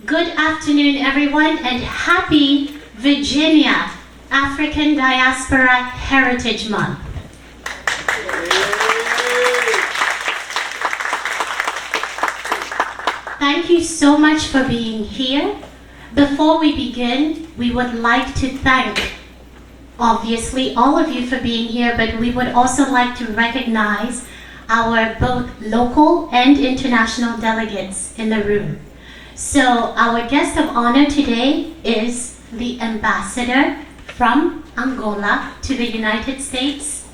Good afternoon, everyone, and happy Virginia African Diaspora Heritage Month. Thank you so much for being here. Before we begin, we would like to thank, obviously, all of you for being here, but we would also like to recognize our both local and international delegates in the room. So our guest of honor today is the ambassador from Angola to the United States,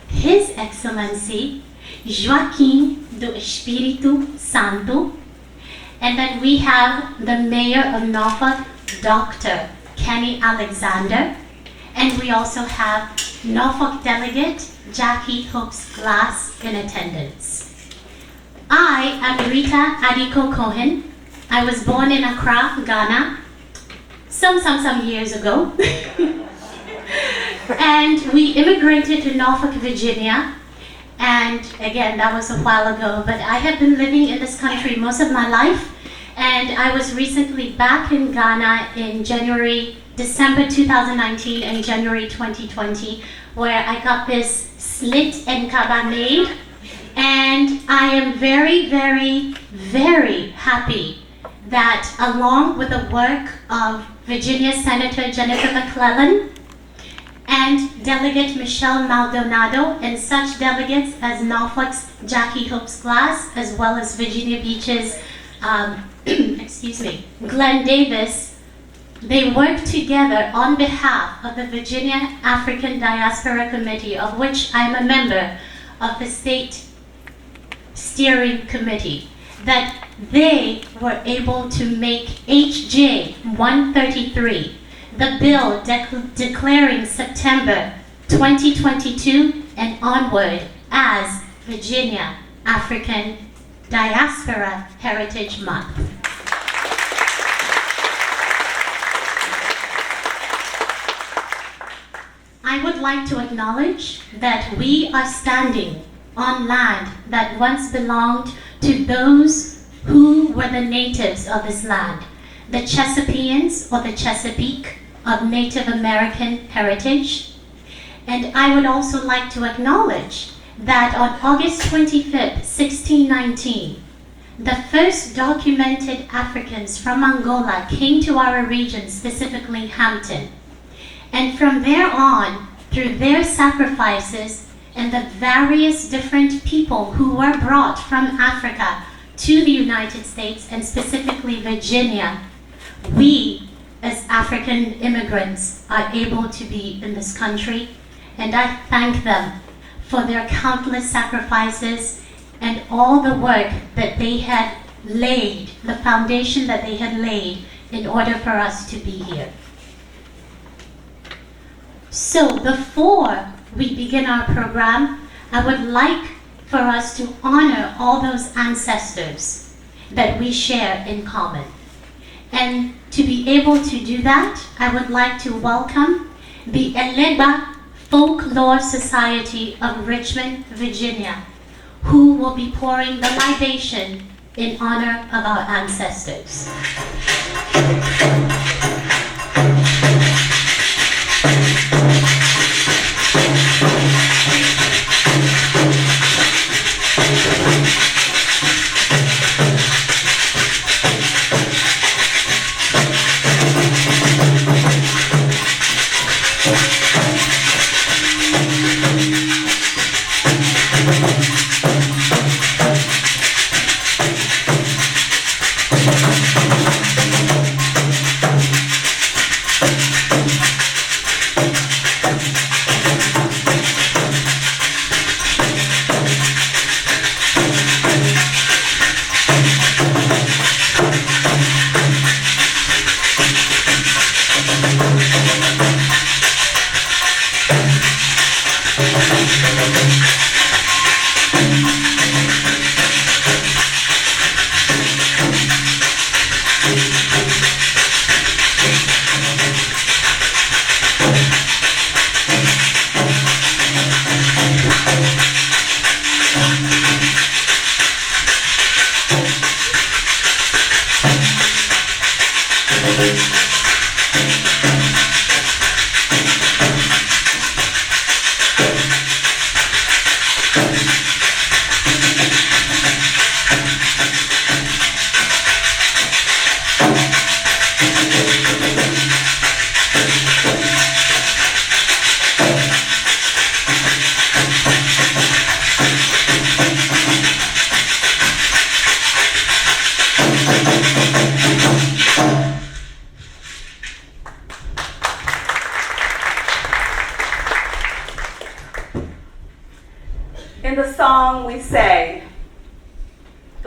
His Excellency Joaquim do Espírito Santo. And then we have the Mayor of Norfolk, Dr. Kenny Alexander. And we also have Norfolk Delegate Jackie Hoops-Glass in attendance. I am Rita Adiko Cohen. I was born in Accra, Ghana, some years ago. And we immigrated to Norfolk, Virginia. And again, that was a while ago, but I have been living in this country most of my life. And I was recently back in Ghana in December 2019 and January 2020, where I got this slit and kaba made. And I am very, very, very happy that along with the work of Virginia Senator Jennifer McClellan and Delegate Michelle Maldonado and such delegates as Norfolk's Jackie Hoops-Glass, as well as Virginia Beach's, Glenn Davis, they worked together on behalf of the Virginia African Diaspora Committee, of which I'm a member of the state steering committee, that they were able to make HJ133, the bill declaring September 2022 and onward as Virginia African Diaspora Heritage Month. I would like to acknowledge that we are standing on land that once belonged to those who were the natives of this land, the Chesapeakeans or the Chesapeake of Native American heritage. And I would also like to acknowledge that on August 25th, 1619, the first documented Africans from Angola came to our region, specifically Hampton. And from there on, through their sacrifices and the various different people who were brought from Africa to the United States, and specifically Virginia, we as African immigrants are able to be in this country. And I thank them for their countless sacrifices and all the work that they had laid, the foundation that they had laid in order for us to be here. So before we begin our program, I would like for us to honor all those ancestors that we share in common. And to be able to do that, I would like to welcome the Eleba Folklore Society of Richmond, Virginia, who will be pouring the libation in honor of our ancestors.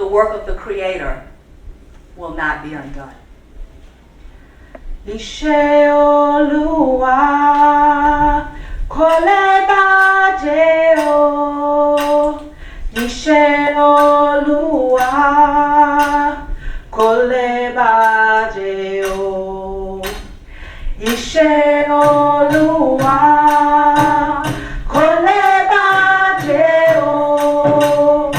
work of the Creator will not be undone. Ishe Oluwa kole baje o, Ishe Oluwa kole baje o, Ishe Oluwa kole baje o,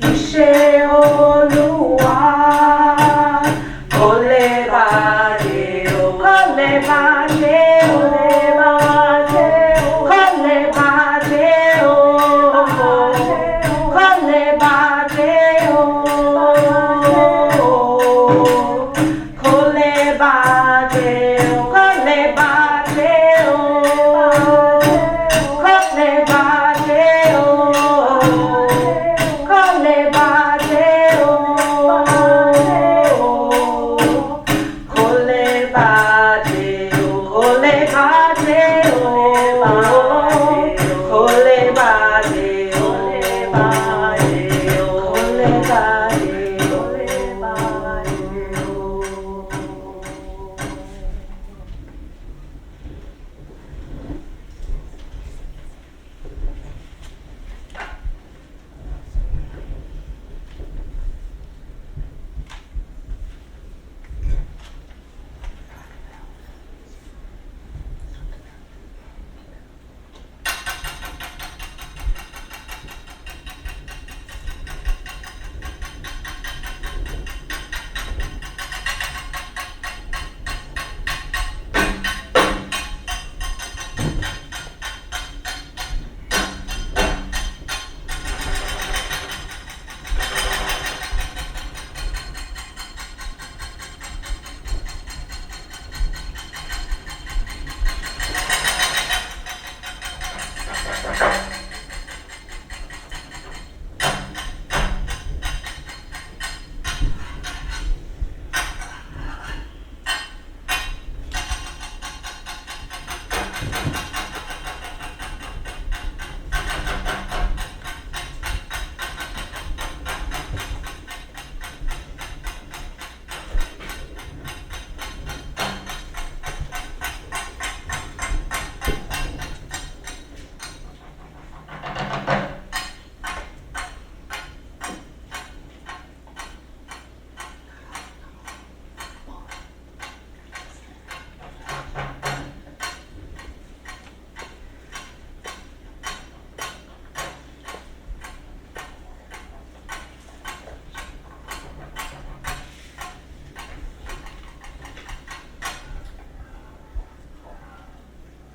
Ishe Oluwa kole baje o, kole baje o, kole baje o, kole baje o, kole baje o, kole baje o, kole baje o, kole baje o, kole baje o, kole baje o, kole baje o,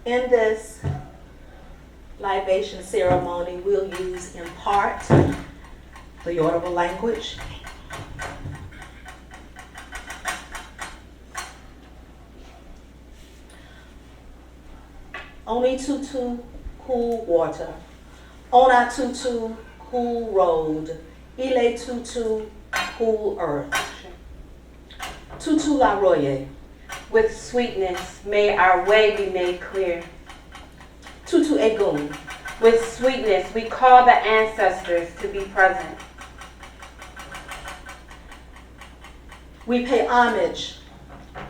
In this libation ceremony, we'll use in part the Yoruba language. Oni tutu cool water, Ona tutu cool road, Ile tutu cool earth. Tutu la roye. With sweetness, may our way be made clear. Tutu egun. With sweetness, we call the ancestors to be present. We pay homage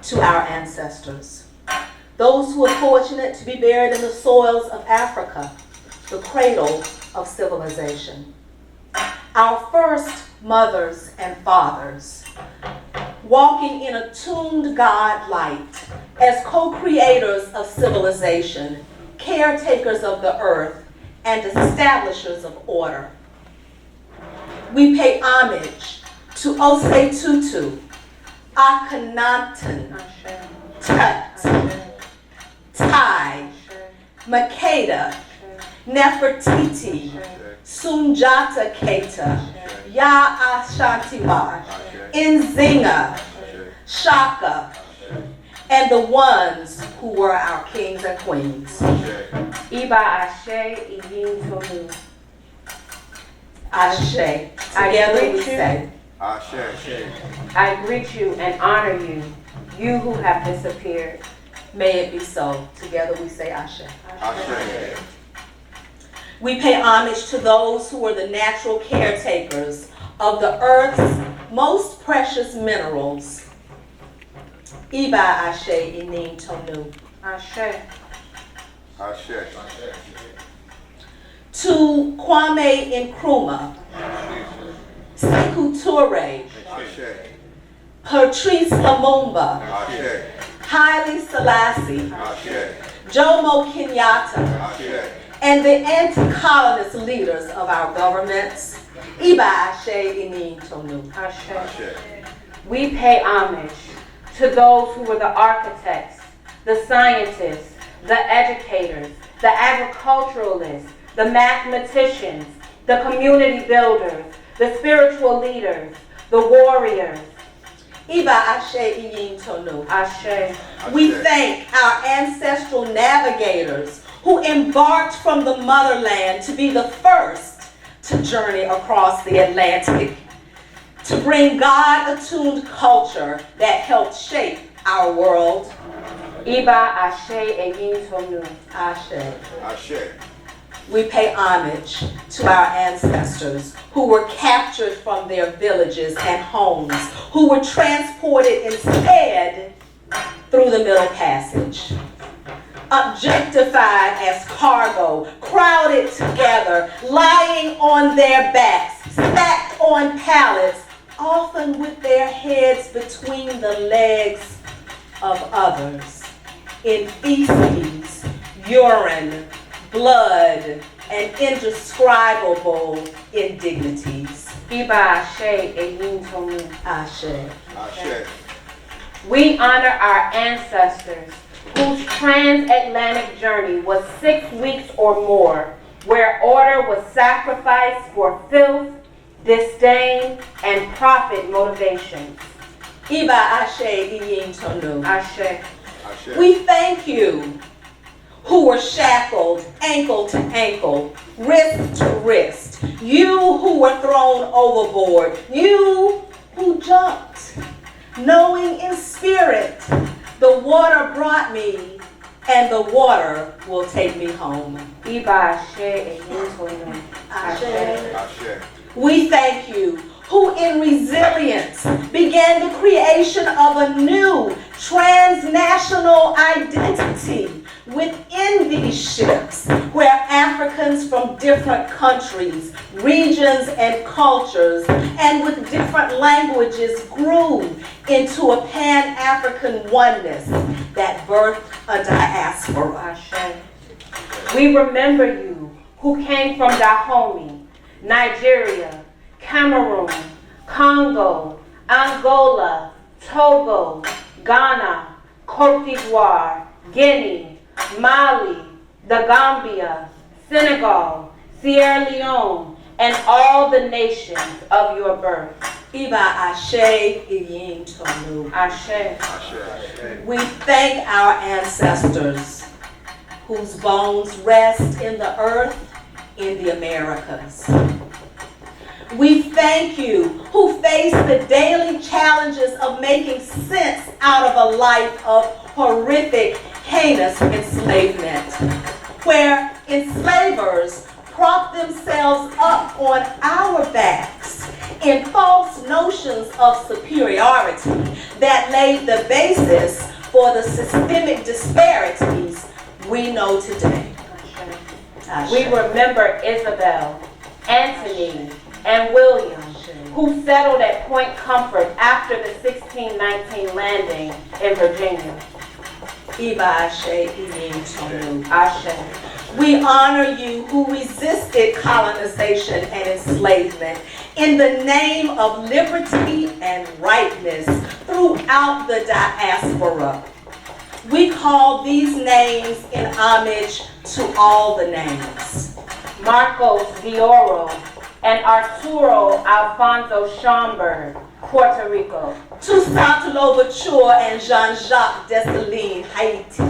to our ancestors, those who are fortunate to be buried in the soils of Africa, the cradle of civilization. Our first mothers and fathers, walking in attuned God light as co-creators of civilization, caretakers of the earth, and establishers of order. We pay homage to Ose Tutu, Akhenaten, Tut, Tai, Makeda, Nefertiti, Sunjata Keita, Ya Ashantiwa, Nzinga, Shaka, and the ones who were our kings and queens. Iba Ashe Iyim Tomu. Ashe. Together we say, Ashe. I greet you and honor you, you who have disappeared. may it be so. Together we say Ashe. Ashe. We pay homage to those who were the natural caretakers of the earth's most precious minerals. Iba Ashe Inin Tonu. Ashe. Ashe. To Kwame Nkrumah, Sekou Toure, Ashe. Patrice Lumumba, Ashe. Haile Selassie, Ashe. Jomo Kenyatta, Ashe. and the anti-colonist leaders of our governments. Iba Ashe Inin Tonu. Ashe. Ashe. We pay homage to those who were the architects, the scientists, the educators, the agriculturalists, the mathematicians, the community builders, the spiritual leaders, the warriors. Iba Ashe Inin Tonu. Ashe. We thank our ancestral navigators who embarked from the motherland to be the first to journey across the Atlantic, to bring God-attuned culture that helped shape our world. Iba Ashe Egin Tonu. Ashe. Ashe. We pay homage to our ancestors who were captured from their villages and homes, who were transported instead through the Middle Passage, objectified as cargo, crowded together, lying on their backs, stacked on pallets, often with their heads between the legs of others, in feces, urine, blood, and indescribable indignities. Iba Ashe Egin Tonu. Ashe. Ashe. We honor our ancestors whose transatlantic journey was 6 weeks or more, where order was sacrificed for filth, disdain, and profit motivations. Iba Ashe Iyin Tonu. Ashe. Ashe. We thank you who were shackled ankle to ankle, wrist to wrist. You who were thrown overboard. You who jumped, knowing in spirit the water brought me and the water will take me home. Iba Ashe Egin Tonu. Ashe. Ashe. We thank you who in resilience began the creation of a new transnational identity within these ships, where Africans from different countries, regions, and cultures, and with different languages grew into a Pan-African oneness that birthed a diaspora. Ashe. We remember you who came from Dahomey, Nigeria, Cameroon, Congo, Angola, Togo, Ghana, Cote d'Ivoire, Guinea, Mali, the Gambia, Senegal, Sierra Leone, and all the nations of your birth. Iba Ashe Iyin Tonu. Ashe. Ashe. We thank our ancestors whose bones rest in the earth in the Americas. We thank you who face the daily challenges of making sense out of a life of horrific, heinous enslavement, where enslavers prop themselves up on our backs in false notions of superiority that laid the basis for the systemic disparities we know today. Ashe. We remember Isabel, Anthony, and William, who settled at Point Comfort after the 1619 landing in Virginia. Iba Ashe Iyin Tonu. Ashe. We honor you who resisted colonization and enslavement in the name of liberty and rightness throughout the diaspora. We call these names in homage to all the names. Marcos Dioro and Arturo Alfonso Schomburg, Puerto Rico. Toussaint Louverture and Jean-Jacques Dessalines, Haiti.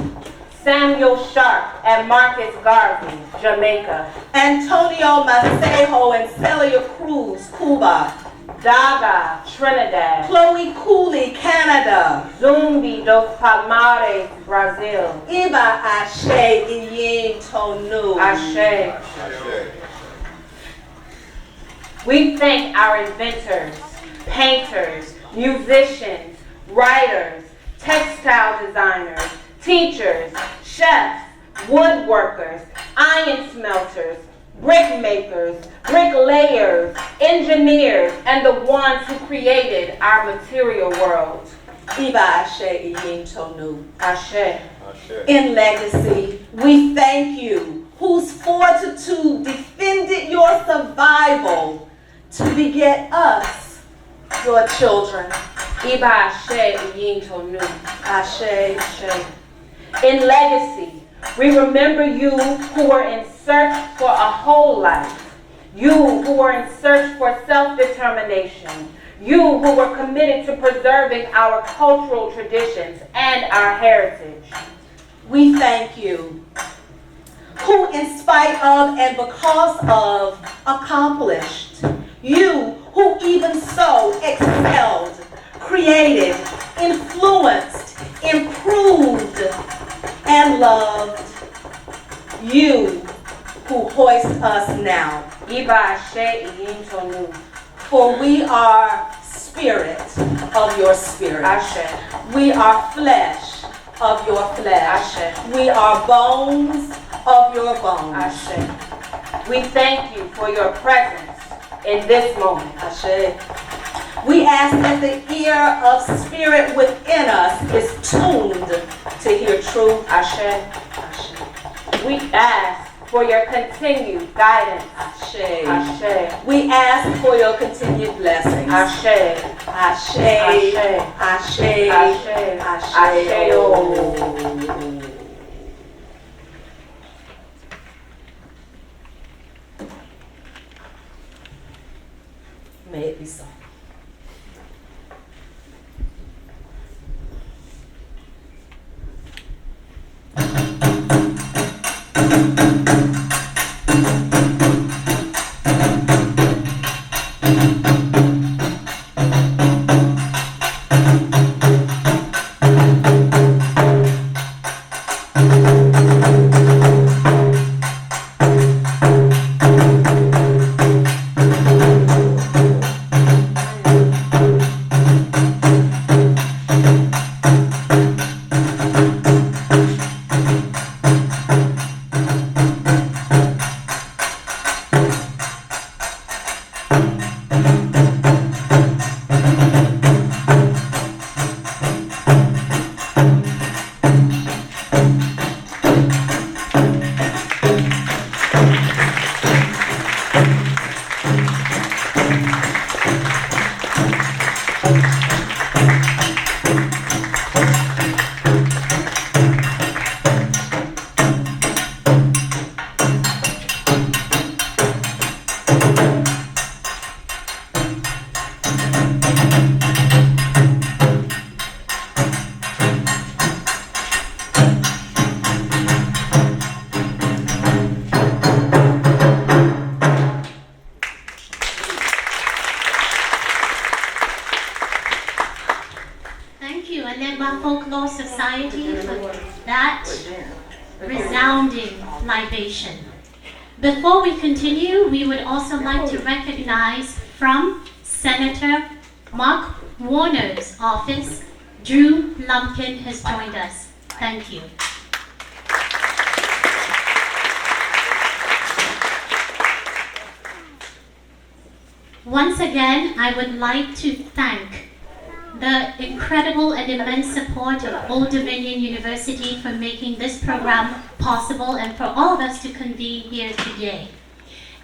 Samuel Sharp and Marcus Garvey, Jamaica. Antonio Maceijo and Celia Cruz, Cuba. Daga, Trinidad. Chloe Cooley, Canada. Zumbi dos Palmares, Brazil. Iba Ashe Iyin Tonu. Ashe. Ashe. We thank our inventors, painters, musicians, writers, textile designers, teachers, chefs, woodworkers, iron smelters, brick makers, bricklayers, engineers, and the ones who created our material world. Iba Ashe Iyin Tonu. Ashe. Ashe. In legacy, we thank you, whose fortitude defended your survival to beget us, your children. Iba Ashe Iyin Tonu. Ashe. Ashe. In legacy, we remember you who were in search for a whole life. You who were in search for self-determination. You who were committed to preserving our cultural traditions and our heritage. We thank you, who in spite of and because of accomplished. You who even so excelled, created, influenced, improved, and loved. You who hoist us now. Iba Ashe Iyin Tonu. For we are spirit of your spirit. Ashe. We are flesh of your flesh. Ashe. We are bones of your bones. Ashe. We thank you for your presence in this moment. Ashe. We ask that the ear of spirit within us is tuned to hear truth. Ashe. Ashe. We ask for your continued guidance. Ashe. Ashe. We ask for your continued blessings. Ashe. Ashe. Ashe. Ashe. Ashe. Ashe. Ashe. May it be so. Society for that resounding libation. Before we continue, we would also like to recognize from Senator Mark Warner's office, Drew Lumpkin has joined us. Thank you. Once again, I would like to thank the incredible and immense support of Old Dominion University for making this program possible and for all of us to convene here today.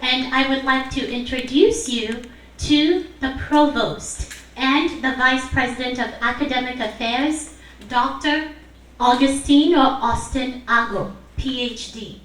And I would like to introduce you to the Provost and the Vice President of Academic Affairs, Dr. Augustine or Austin Ago, PhD.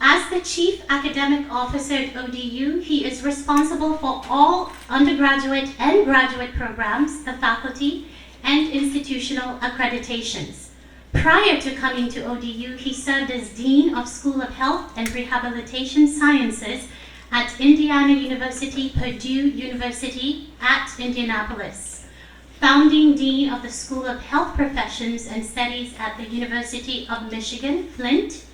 As the Chief Academic Officer at ODU, he is responsible for all undergraduate and graduate programs, the faculty, and institutional accreditations. Prior to coming to ODU, he served as Dean of School of Health and Rehabilitation Sciences at Indiana University, Purdue University at Indianapolis, founding Dean of the School of Health Professions and Studies at the University of Michigan, Flint,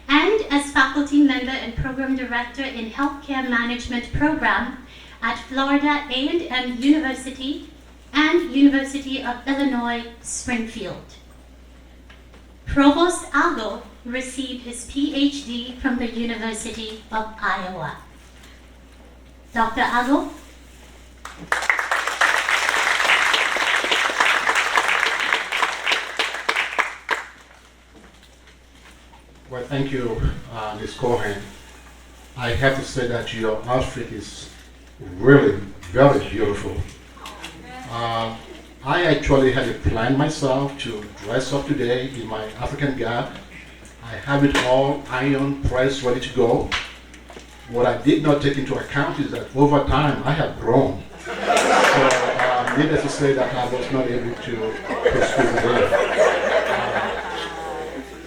and as faculty member and program director in Healthcare Management Program at Florida A&M University and University of Illinois, Springfield. Provost Algo received his PhD from the University of Iowa. Dr. Algo. Well, thank you, Ms. Cohen. I have to say that your outfit is really very beautiful. I actually had planned myself to dress up today in my African garb. I have it all iron pressed, ready to go. What I did not take into account is that over time I have grown. So needless to say that I was not able to pursue the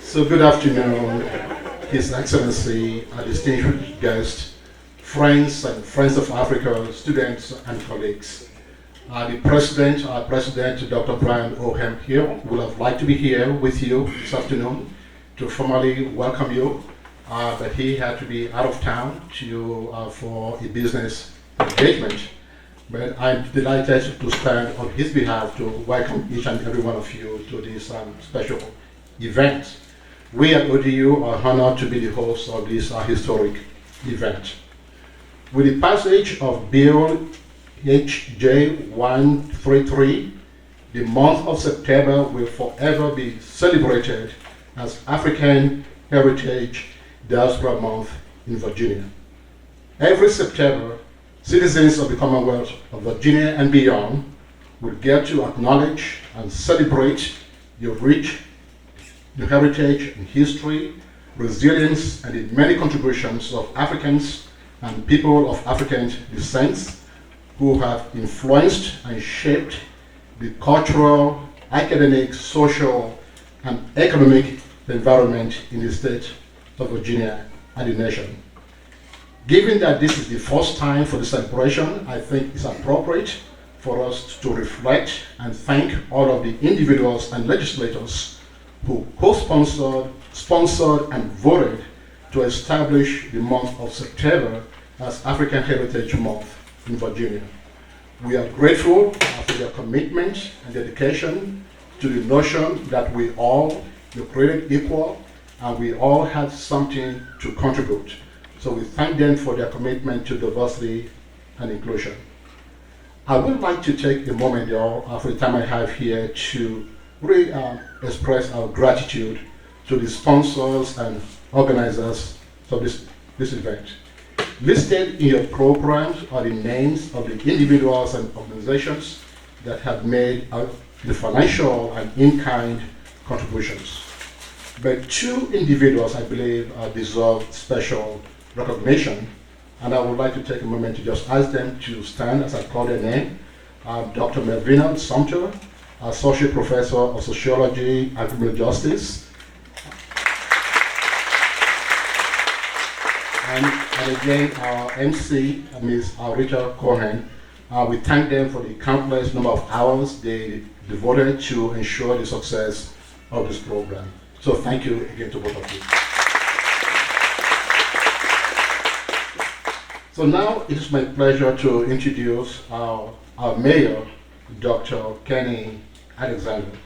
So good afternoon, His Excellency, our distinguished guests, friends and friends of Africa, students and colleagues. The President, our President, Dr. Brian Ohem here, would have liked to be here with you this afternoon to formally welcome you, but he had to be out of town for a business engagement. But I'm delighted to stand on his behalf to welcome each and every one of you to this special event. We at ODU are honored to be the hosts of this historic event. With the passage of Bill HJ133, the month of September will forever be celebrated as African Heritage Diaspora Month in Virginia. Every September, citizens of the Commonwealth of Virginia and beyond will get to acknowledge and celebrate the rich the heritage and history, resilience, and the many contributions of Africans and people of African descent who have influenced and shaped the cultural, academic, social, and economic environment in the state of Virginia and the nation. Given that this is the first time for the celebration, I think it's appropriate for us to reflect and thank all of the individuals and legislators who co-sponsored, sponsored, and voted to establish the month of September as African Heritage Month in Virginia. We are grateful for their commitment and dedication to the notion that we all are created equal and we all have something to contribute. So we thank them for their commitment to diversity and inclusion. I would like to take a moment, y'all, for the time I have here to really express our gratitude to the sponsors and organizers of this event. Listed in your programs are the names of the individuals and organizations that have made the financial and in-kind contributions. But two individuals, I believe, deserve special recognition, and I would like to take a moment to just ask them to stand as I call their name. Dr. Melvina Sumter, Associate Professor of Sociology and Criminal Justice. And again, our MC, Ms. Rita Cohen, we thank them for the countless number of hours they devoted to ensure the success of this program. So thank you again to both of you. So now it is my pleasure to introduce our mayor, Dr. Kenny Alexander.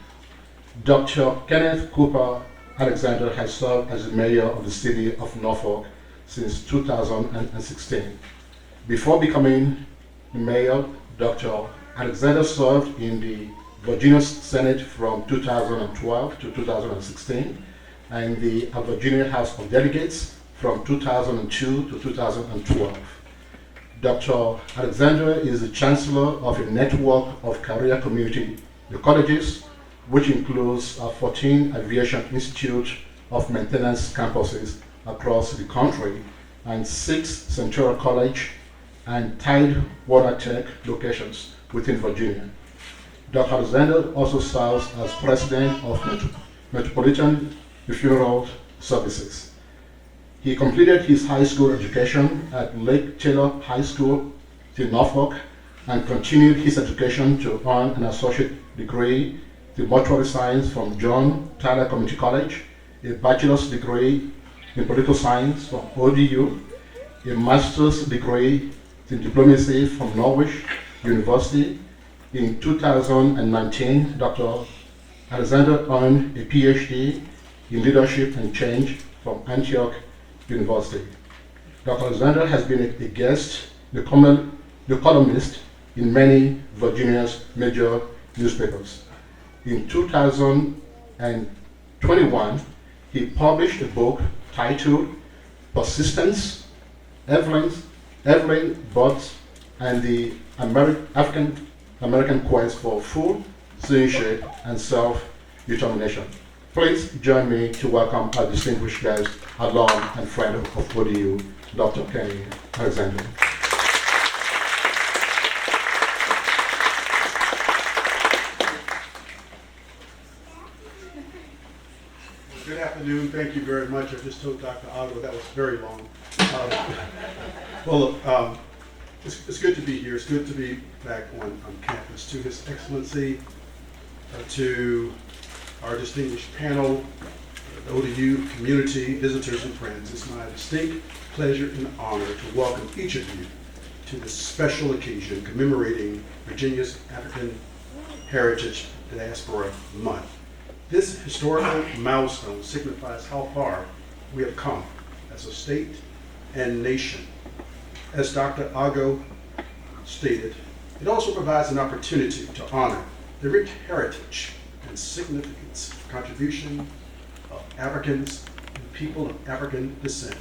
Dr. Kenneth Cooper Alexander has served as the mayor of the city of Norfolk since 2016. Before becoming the mayor, Dr. Alexander served in the Virginia Senate from 2012 to 2016 and the Virginia House of Delegates from 2002 to 2012. Dr. Alexander is the Chancellor of a network of career community colleges, which includes 14 Aviation Institute of Maintenance campuses across the country and 6 Central College and Tidewater Tech locations within Virginia. Dr. Alexander also serves as President of Metropolitan Funeral Services. He completed his high school education at Lake Taylor High School in Norfolk and continued his education to earn an associate degree in mortuary science from John Tyler Community College, a bachelor's degree in political science from ODU, a master's degree in diplomacy from Norwich University. In 2019, Dr. Alexander earned a PhD in leadership and change from Antioch University. Dr. Alexander has been a guest, the columnist in many Virginia's major newspapers. In 2021, he published a book titled Persistence, Evelyn Butts and the African American Quest for Full Citizenship and Self-Determination. Please join me to welcome our distinguished guest, alum and friend of ODU, Dr. Kenny Alexander. Good afternoon. Thank you very much. I just told Dr. Otto that was very long. It's good to be here. It's good to be back on campus. To His Excellency, to our distinguished panel, the ODU community, visitors and friends, it's my distinct pleasure and honor to welcome each of you to this special occasion commemorating Virginia's African Heritage Diaspora Month. This historical milestone signifies how far we have come as a state and nation. As Dr. Ago stated, it also provides an opportunity to honor the rich heritage and significance contribution of Africans and people of African descent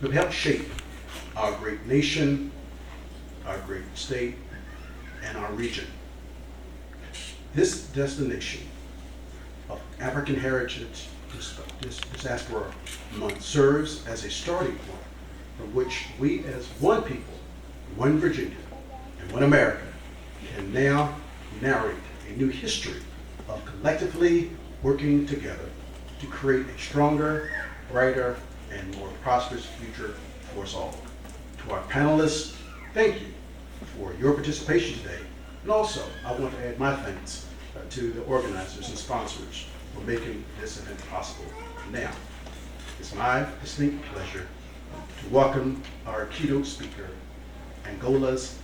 who have helped shape our great nation, our great state, and our region. This destination of African Heritage Diaspora Month serves as a starting point from which we as one people, one Virginia, and one America can now narrate a new history of collectively working together to create a stronger, brighter, and more prosperous future for us all. To our panelists, thank you for your participation today. And also, I want to add my thanks to the organizers and sponsors for making this event possible. Now, it's my distinct pleasure to welcome our keynote speaker, Angola's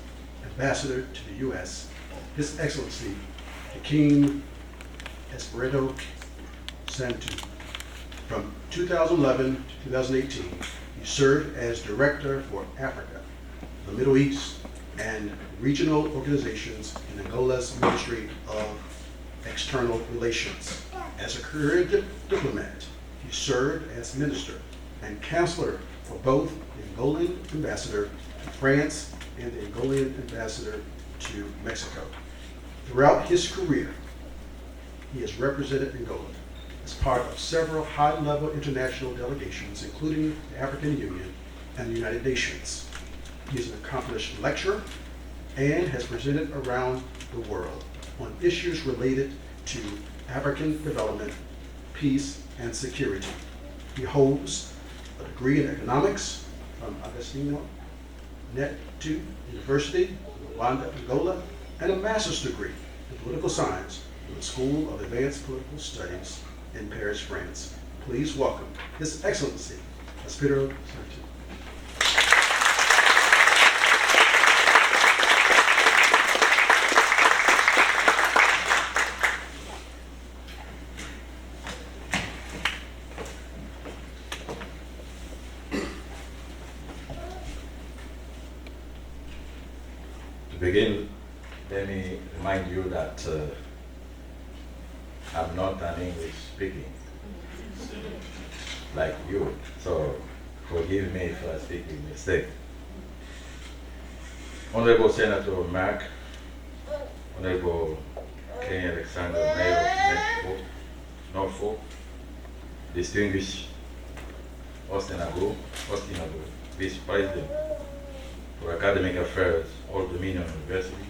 Ambassador to the U.S., His Excellency Joaquim Espírito Santo. From 2011 to 2018, he served as Director for Africa, the Middle East, and regional organizations in Angola's Ministry of External Relations. As a career diplomat, he served as Minister and Counselor for both the Angolan Ambassador to France and the Angolan Ambassador to Mexico. Throughout his career, he has represented Angola as part of several high-level international delegations, including the African Union and the United Nations. He is an accomplished lecturer and has presented around the world on issues related to African development, peace, and security. He holds a degree in economics from Agostinho Neto University, Luanda, Angola, and a master's degree in political science from the School of Advanced Political Studies in Paris, France. Please welcome His Excellency, Espírito Santo. To begin, let me remind you that I'm not an English speaking like you, so forgive me if I speak with mistake. Honorable Senator Mark, Honorable Kenny Alexander, Mayor of Norfolk, distinguished Austin Ago, Vice President for Academic Affairs, Old Dominion University,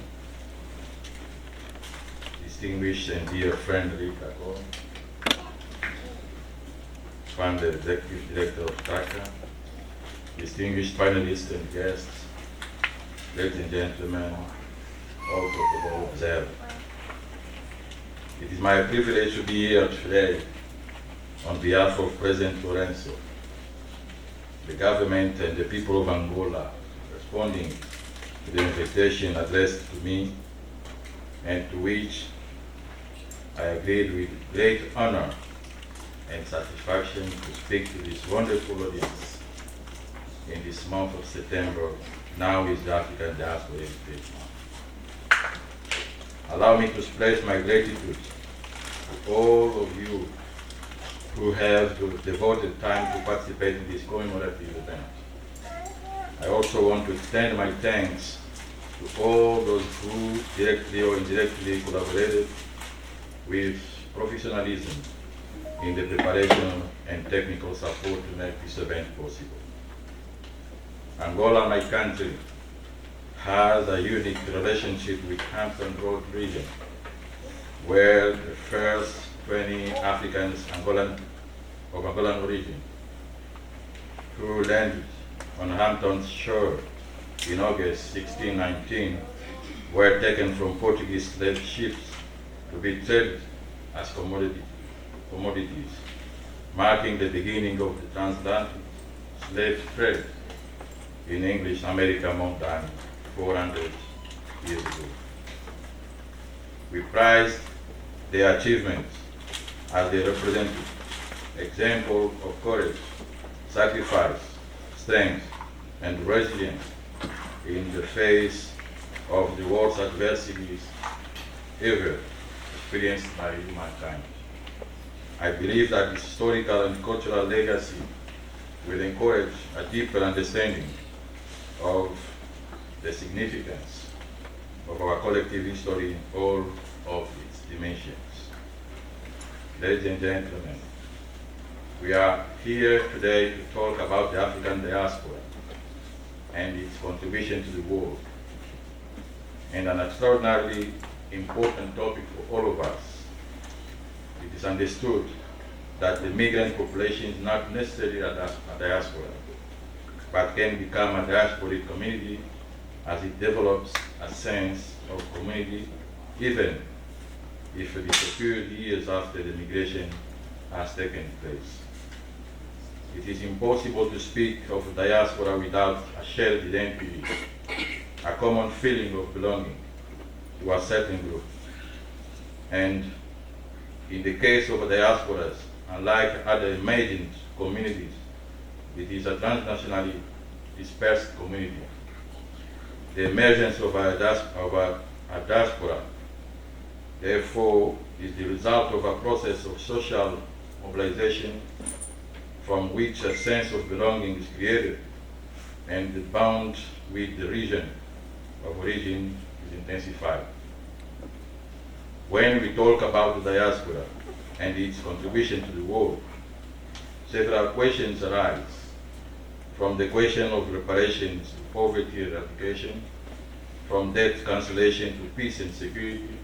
distinguished and dear friend Rick Ago, founder, Executive Director of TACA, distinguished panelists and guests, ladies and gentlemen, all protocol observers. It is my privilege to be here today on behalf of President Lorenzo the government and the people of Angola responding to the invitation addressed to me, and to which I agreed with great honor and satisfaction to speak to this wonderful audience in this month of September, now is the African Diaspora Heritage Month. Allow me to express my gratitude to all of you who have devoted time to participate in this commemorative event. I also want to extend my thanks to all those who directly or indirectly collaborated with professionalism in the preparation and technical support to make this event possible. Angola, my country, has a unique relationship with Hampton Roads region, where the first 20 Africans of Angolan origin who landed on Hampton's shore in August 1619 were taken from Portuguese slave ships to be traded as commodities, marking the beginning of the transatlantic slave trade in English America more than 400 years ago. We prized their achievements as they represented example of courage, sacrifice, strength, and resilience in the face of the worst adversities ever experienced by humankind. I believe that this historical and cultural legacy will encourage a deeper understanding of the significance of our collective history in all of its dimensions. Ladies and gentlemen, we are here today to talk about the African diaspora and its contribution to the world, and an extraordinarily important topic for all of us. It is understood that the migrant population is not necessarily a diaspora, but can become a diasporic community as it develops a sense of community, even if it disappeared years after the migration has taken place. It is impossible to speak of diaspora without a shared identity, a common feeling of belonging to a certain group. And in the case of diasporas, unlike other emergent communities, it is a transnationally dispersed community. The emergence of a diaspora, therefore, is the result of a process of social mobilization from which a sense of belonging is created and the bond with the region of origin is intensified. When we talk about the diaspora and its contribution to the world, several questions arise, from the question of reparations to poverty eradication, from debt cancellation to peace and security,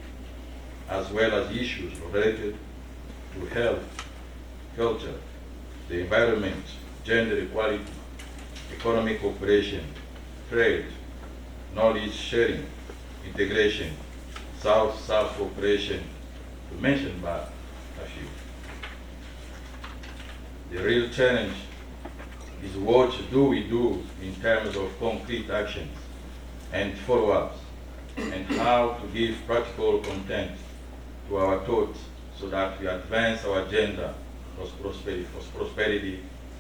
as well as issues related to health, culture, the environment, gender equality, economic cooperation, trade, knowledge sharing, integration, South-South cooperation, to mention but a few. The real challenge is what do we do in terms of concrete actions and follow-ups, and how to give practical content to our thoughts so that we advance our agenda for prosperity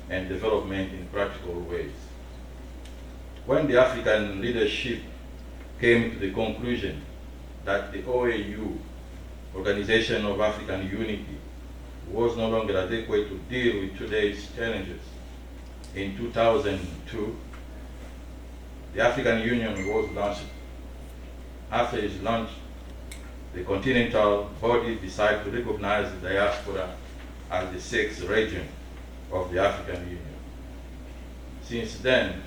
and development in practical ways. When the African leadership came to the conclusion that the OAU, Organization of African Unity, was no longer adequate to deal with today's challenges, in 2002, the African Union was launched. After its launch, the continental body decided to recognize the diaspora as the sixth region of the African Union. Since then,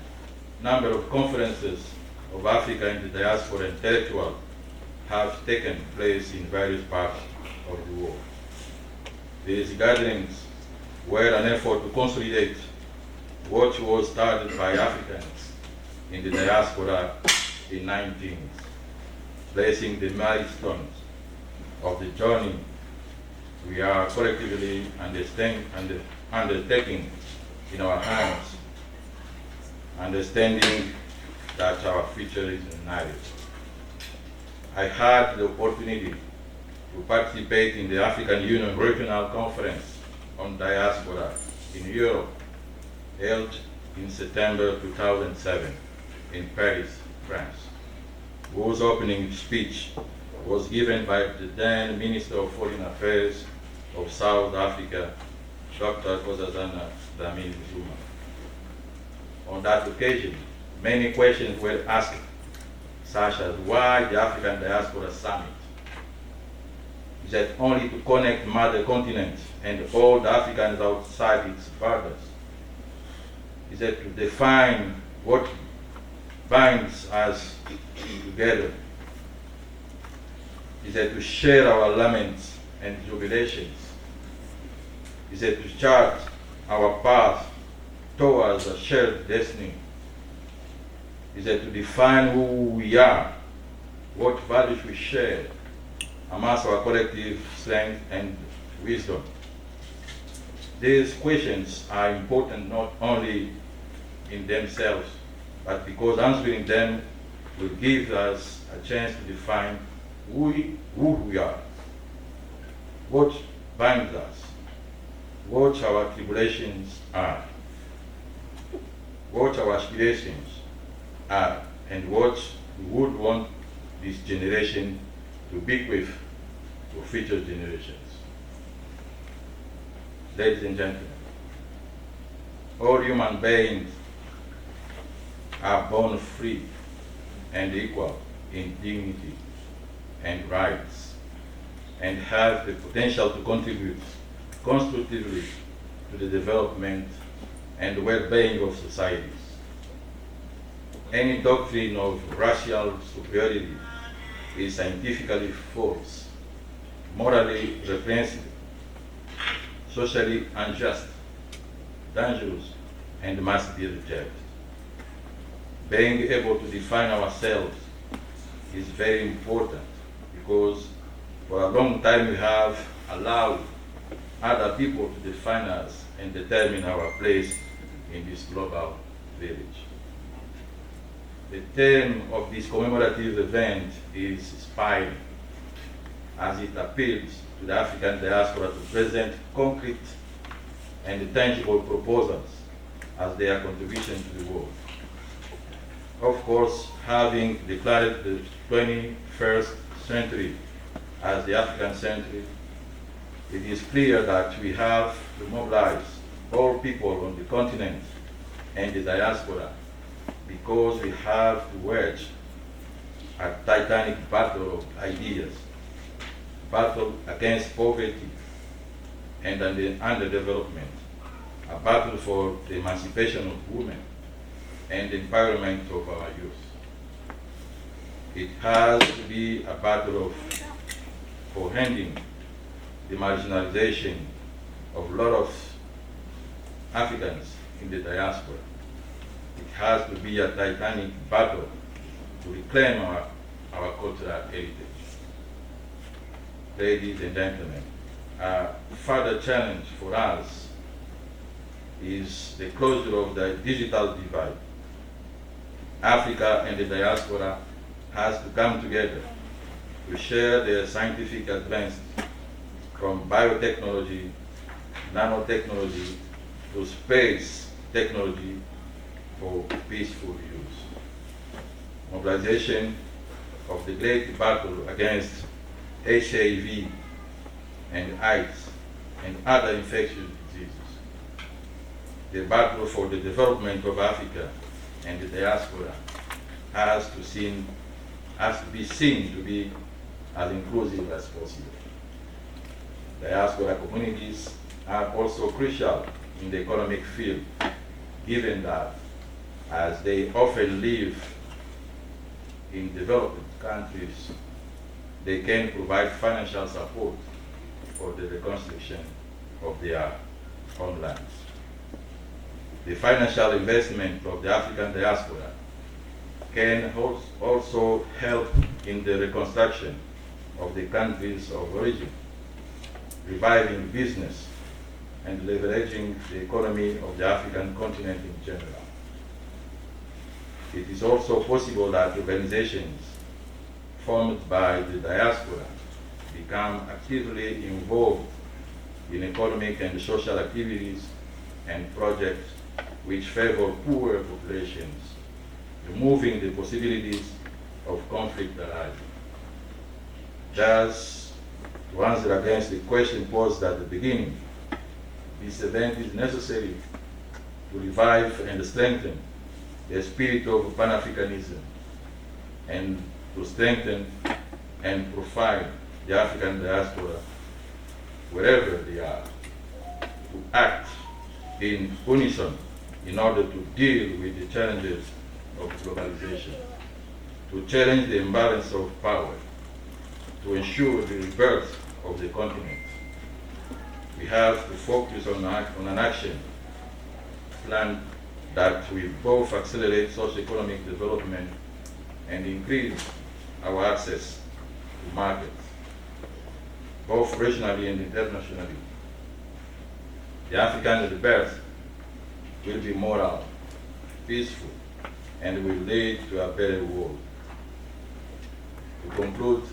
number of conferences of Africa in the diaspora intellectual have taken place in various parts of the world. These gatherings were an effort to consolidate what was started by Africans in the diaspora in 19, placing the milestones of the journey we are collectively undertaking in our hands understanding that our future is united. I had the opportunity to participate in the African Union Regional Conference on Diaspora in Europe, held in September 2007 in Paris, France, whose opening speech was given by the then Minister of Foreign Affairs of South Africa, Dr. Nkosazana Dlamini-Zuma. On that occasion, many questions were asked, such as why the African Diaspora Summit? Is that only to connect mother continent and all the Africans outside its borders? Is that to define what binds us together? Is that to share our laments and jubilations? Is that to chart our path towards a shared destiny? Is that to define who we are, what values we share, amass our collective strength and wisdom? These questions are important not only in themselves, but because answering them will give us a chance to define who we are, what binds us, what our tribulations are, what our aspirations are, and what we would want this generation to bequeath to future generations. Ladies and gentlemen, all human beings are born free and equal in dignity and rights, and have the potential to contribute constructively to the development and well-being of societies. Any doctrine of racial superiority is scientifically false, morally reprehensible, socially unjust, dangerous, and must be rejected. Being able to define ourselves is very important, because for a long time we have allowed other people to define us and determine our place in this global village. The theme of this commemorative event is inspiring, as it appeals to the African diaspora to present concrete and tangible proposals as their contribution to the world. Of course, having declared the 21st century as the African century, it is clear that we have to mobilize all people on the continent and the diaspora, because we have to wage a titanic battle of ideas, battle against poverty and underdevelopment, a battle for the emancipation of women and the empowerment of our youth. It has to be a battle for ending the marginalization of a lot of Africans in the diaspora. It has to be a titanic battle to reclaim our cultural heritage. Ladies and gentlemen, a further challenge for us is the closure of the digital divide. Africa and the diaspora has to come together to share their scientific advances, from biotechnology, nanotechnology, to space technology for peaceful use. Mobilization of the great battle against HIV and AIDS and other infectious diseases. The battle for the development of Africa and the diaspora has to be seen to be as inclusive as possible. Diaspora communities are also crucial in the economic field, given that as they often live in developed countries, they can provide financial support for the reconstruction of their homelands. The financial investment of the African diaspora can also help in the reconstruction of the countries of origin, reviving business and leveraging the economy of the African continent in general. it is also possible that organizations formed by the diaspora become actively involved in economic and social activities and projects which favor poorer populations, removing the possibilities of conflict arising. Thus, to answer against the question posed at the beginning, this event is necessary to revive and strengthen the spirit of Pan-Africanism and to strengthen and profile the African diaspora wherever they are, to act in unison in order to deal with the challenges of globalization, to challenge the imbalance of power, to ensure the rebirth of the continent. We have to focus on an action plan that will both accelerate socio-economic development and increase our access to markets, both regionally and internationally. The African rebirth will be moral, peaceful, and will lead to a better world. To conclude,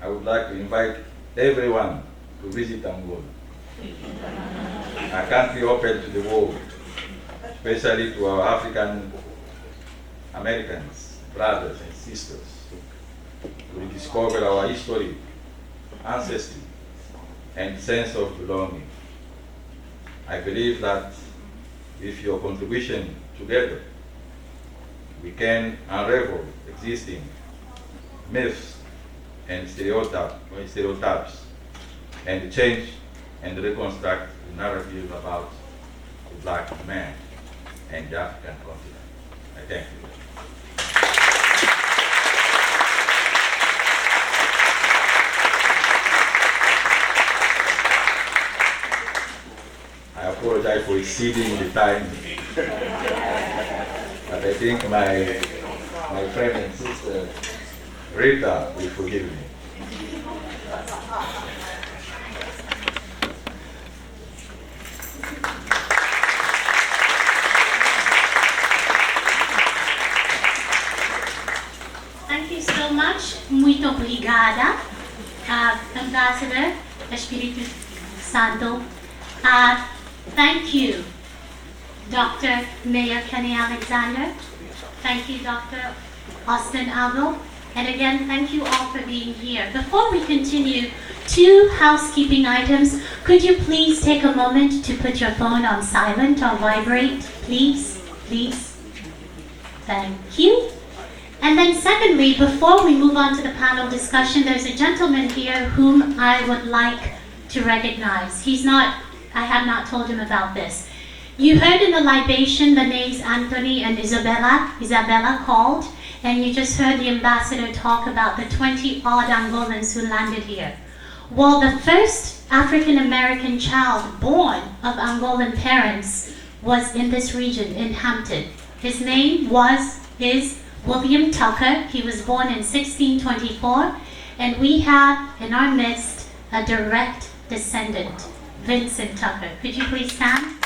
I would like to invite everyone to visit Angola, a country open to the world, especially to our African Americans, brothers and sisters, to rediscover our history, ancestry, and sense of belonging. I believe that with your contribution together, we can unravel existing myths and stereotypes and change and reconstruct the narrative about the black man and the African continent. I thank you. I apologize for exceeding the time, but I think my friend and sister Rita will forgive me. Thank you so much. Muito obrigada, Ambassador Espírito Santo. Thank you, Dr. Mayor Kenny Alexander. Thank you, Dr. Austin Algo. And again, thank you all for being here. Before we continue, 2 housekeeping items. Could you please take a moment to put your phone on silent or vibrate, please? Please. Thank you. And then secondly, before we move on to the panel discussion, there's a gentleman here whom I would like to recognize. I have not told him about this. You heard in the libation the names Anthony and Isabella called, and you just heard the ambassador talk about the 20-odd Angolans who landed here. Well, the first African-American child born of Angolan parents was in this region, in Hampton. His name is William Tucker. He was born in 1624, and we have in our midst a direct descendant, Vincent Tucker. Could you please stand?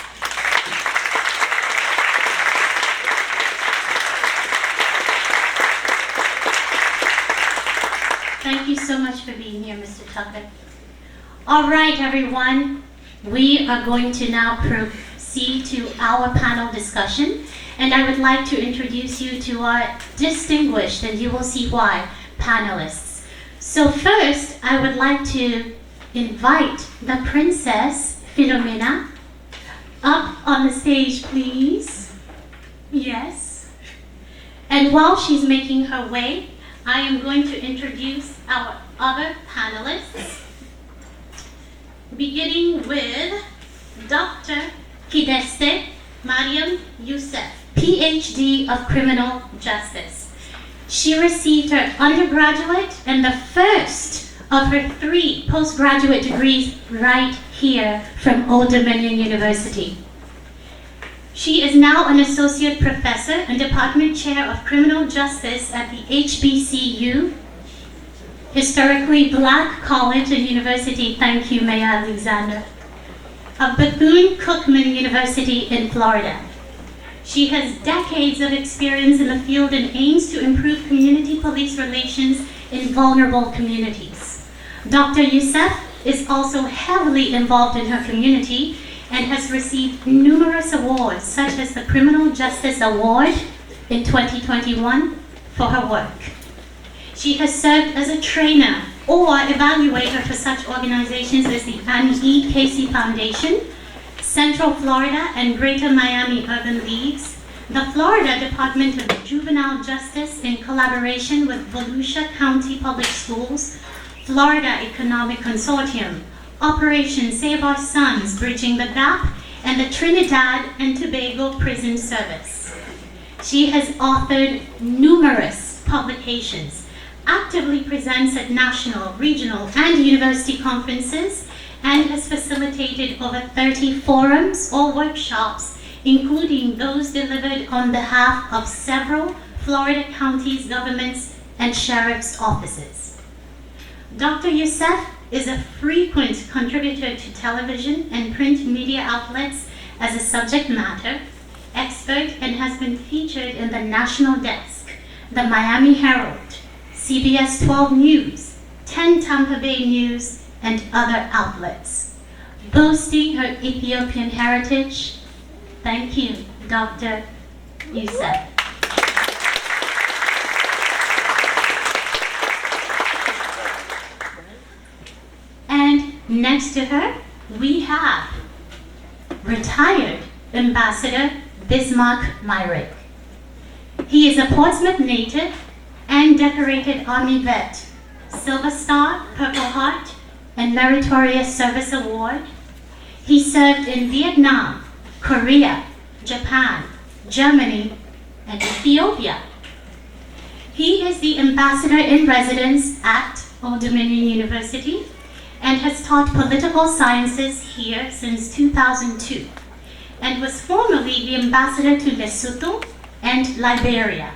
Thank you so much for being here, Mr. Tucker. All right, everyone. We are going to now proceed to our panel discussion, and I would like to introduce you to our distinguished, and you will see why, panelists. So first, I would like to invite the Princess Philomena up on the stage, please. Yes. And while she's making her way, I am going to introduce our other panelists, beginning with Dr. Kideste Mariam Youssef, PhD of Criminal Justice. She received her undergraduate and the first of her 3 postgraduate degrees right here from Old Dominion University. She is now an associate professor and department chair of criminal justice at the HBCU, historically Black College and University, thank you, Mayor Alexander, of Bethune-Cookman University in Florida. She has decades of experience in the field and aims to improve community police relations in vulnerable communities. Dr. Youssef is also heavily involved in her community and has received numerous awards, such as the Criminal Justice Award in 2021 for her work. She has served as a trainer or evaluator for such organizations as the Annie E. Casey Foundation, Central Florida and Greater Miami Urban Leagues, the Florida Department of Juvenile Justice in collaboration with Volusia County Public Schools, Florida Economic Consortium, Operation Save Our Sons Bridging the Gap, and the Trinidad and Tobago Prison Service. She has authored numerous publications, actively presents at national, regional, and university conferences, and has facilitated over 30 forums or workshops, including those delivered on behalf of several Florida counties, governments, and sheriff's offices. Dr. Youssef is a frequent contributor to television and print media outlets as a subject matter expert and has been featured in the National Desk, the Miami Herald, CBS 12 News, 10 Tampa Bay News, and other outlets. Boasting her Ethiopian heritage, thank you, Dr. Youssef. And next to her, we have retired Ambassador Bismarck Myrick. He is a Portsmouth native and decorated Army vet, Silver Star, Purple Heart, and Meritorious Service Award. He served in Vietnam, Korea, Japan, Germany, and Ethiopia. He is the Ambassador in Residence at Old Dominion University and has taught political sciences here since 2002 and was formerly the Ambassador to Lesotho and Liberia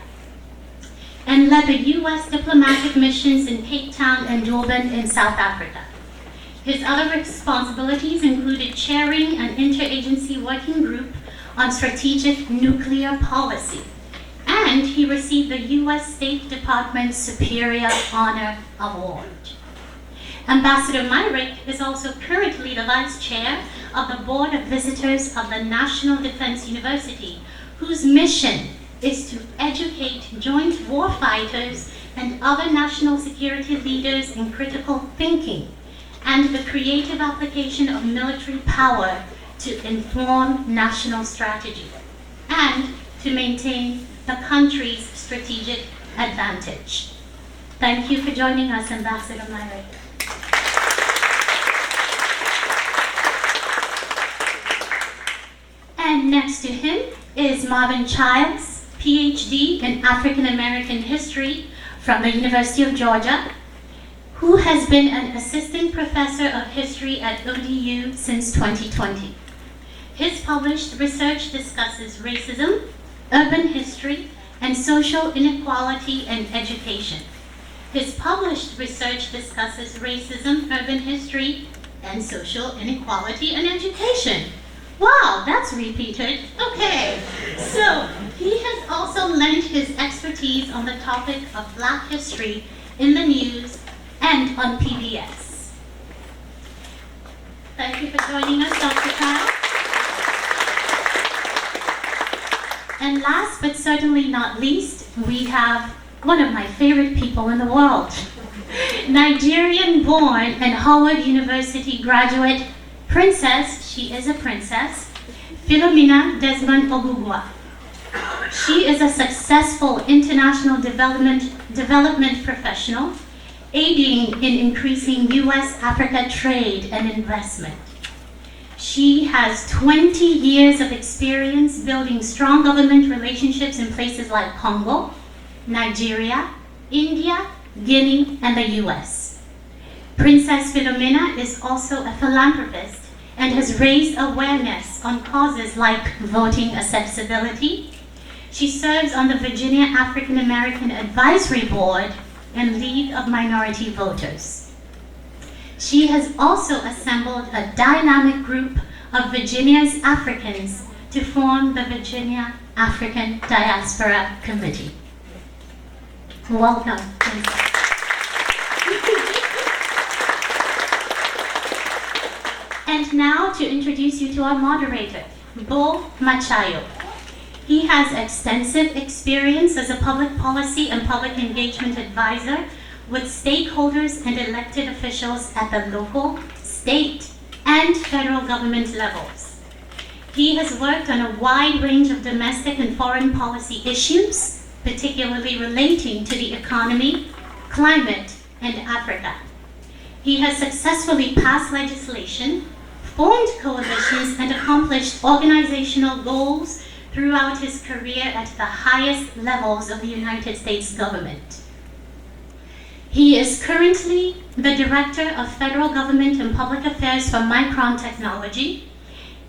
and led the U.S. diplomatic missions in Cape Town and Durban in South Africa. His other responsibilities included chairing an interagency working group on strategic nuclear policy, and he received the U.S. State Department Superior Honor Award. Ambassador Myrick is also currently the Vice Chair of the Board of Visitors of the National Defense University, whose mission is to educate joint warfighters and other national security leaders in critical thinking and the creative application of military power to inform national strategy and to maintain the country's strategic advantage. Thank you for joining us, Ambassador Myrick. And next to him is Marvin Childs, PhD in African American History from the University of Georgia, who has been an assistant professor of history at ODU since 2020. His published research discusses racism, urban history, and social inequality and education. His published research discusses racism, urban history, and social inequality and education. Wow, that's repeated. Okay, so he has also lent his expertise on the topic of Black history in the news and on PBS. Thank you for joining us, Dr. Kyle. And last but certainly not least, we have one of my favorite people in the world. Nigerian-born and Howard University graduate, Princess, she is a princess, Philomena Desmond Ogugwa. She is a successful international development professional, aiding in increasing U.S.-Africa trade and investment. She has 20 years of experience building strong government relationships in places like Congo, Nigeria, India, Guinea, and the U.S. Princess Philomena is also a philanthropist and has raised awareness on causes like voting accessibility. She serves on the Virginia African American Advisory Board and League of Minority Voters. She has also assembled a dynamic group of Virginia's Africans to form the Virginia African Diaspora Committee. Welcome. And now to introduce you to our moderator, Bill Machayo. He has extensive experience as a public policy and public engagement advisor with stakeholders and elected officials at the local, state, and federal government levels. He has worked on a wide range of domestic and foreign policy issues, particularly relating to the economy, climate, and Africa. He has successfully passed legislation, formed coalitions, and accomplished organizational goals throughout his career at the highest levels of the United States government. He is currently the Director of Federal Government and Public Affairs for Micron Technology,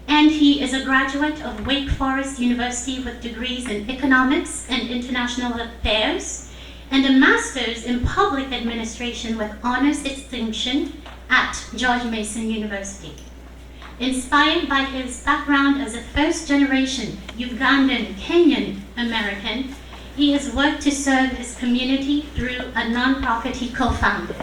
and he is a graduate of Wake Forest University with degrees in Economics and International Affairs, and a Master's in Public Administration with honors distinction at George Mason University. Inspired by his background as a first-generation Ugandan Kenyan American, he has worked to serve his community through a nonprofit he co-founded,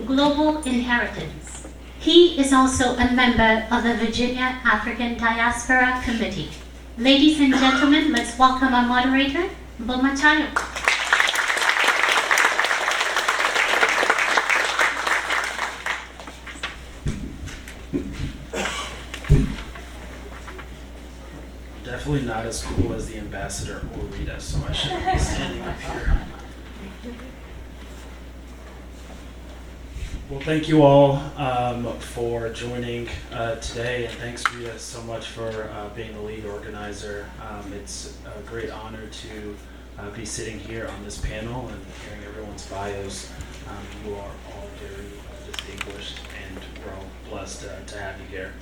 Global Inheritance. He is also a member of the Virginia African Diaspora Committee. Ladies and gentlemen, let's welcome our moderator, Bill Machayo. Definitely not as cool as the ambassador or Rita, so I shouldn't be standing up here. Well, thank you all for joining today, and thanks Rita so much for being the lead organizer. It's a great honor to be sitting here on this panel and hearing everyone's bios. You are all very distinguished, and we're all blessed to have you here.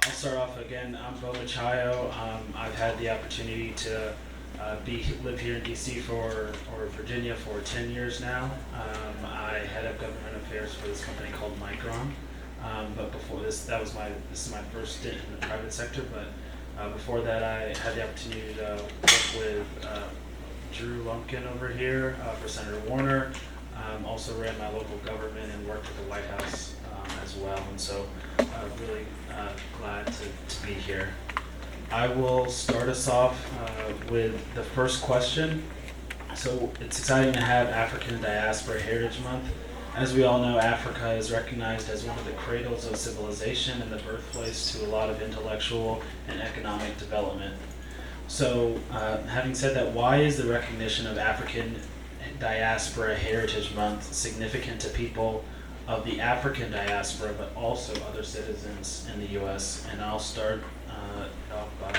I'll start off again. I'm Bill Machayo. I've had the opportunity to live here in DC or Virginia for 10 years now. I head up government affairs for this company called Micron. But before this, this is my first stint in the private sector. But before that, I had the opportunity to work with Drew Lumpkin over here for Senator Warner. Also ran my local government and worked at the White House as well. And so really glad to be here. I will start us off with the first question. So it's exciting to have African Diaspora Heritage Month. As we all know, Africa is recognized as one of the cradles of civilization and the birthplace to a lot of intellectual and economic development. So having said that, why is the recognition of African Diaspora Heritage Month significant to people of the African diaspora, but also other citizens in the U.S.? And I'll start off by...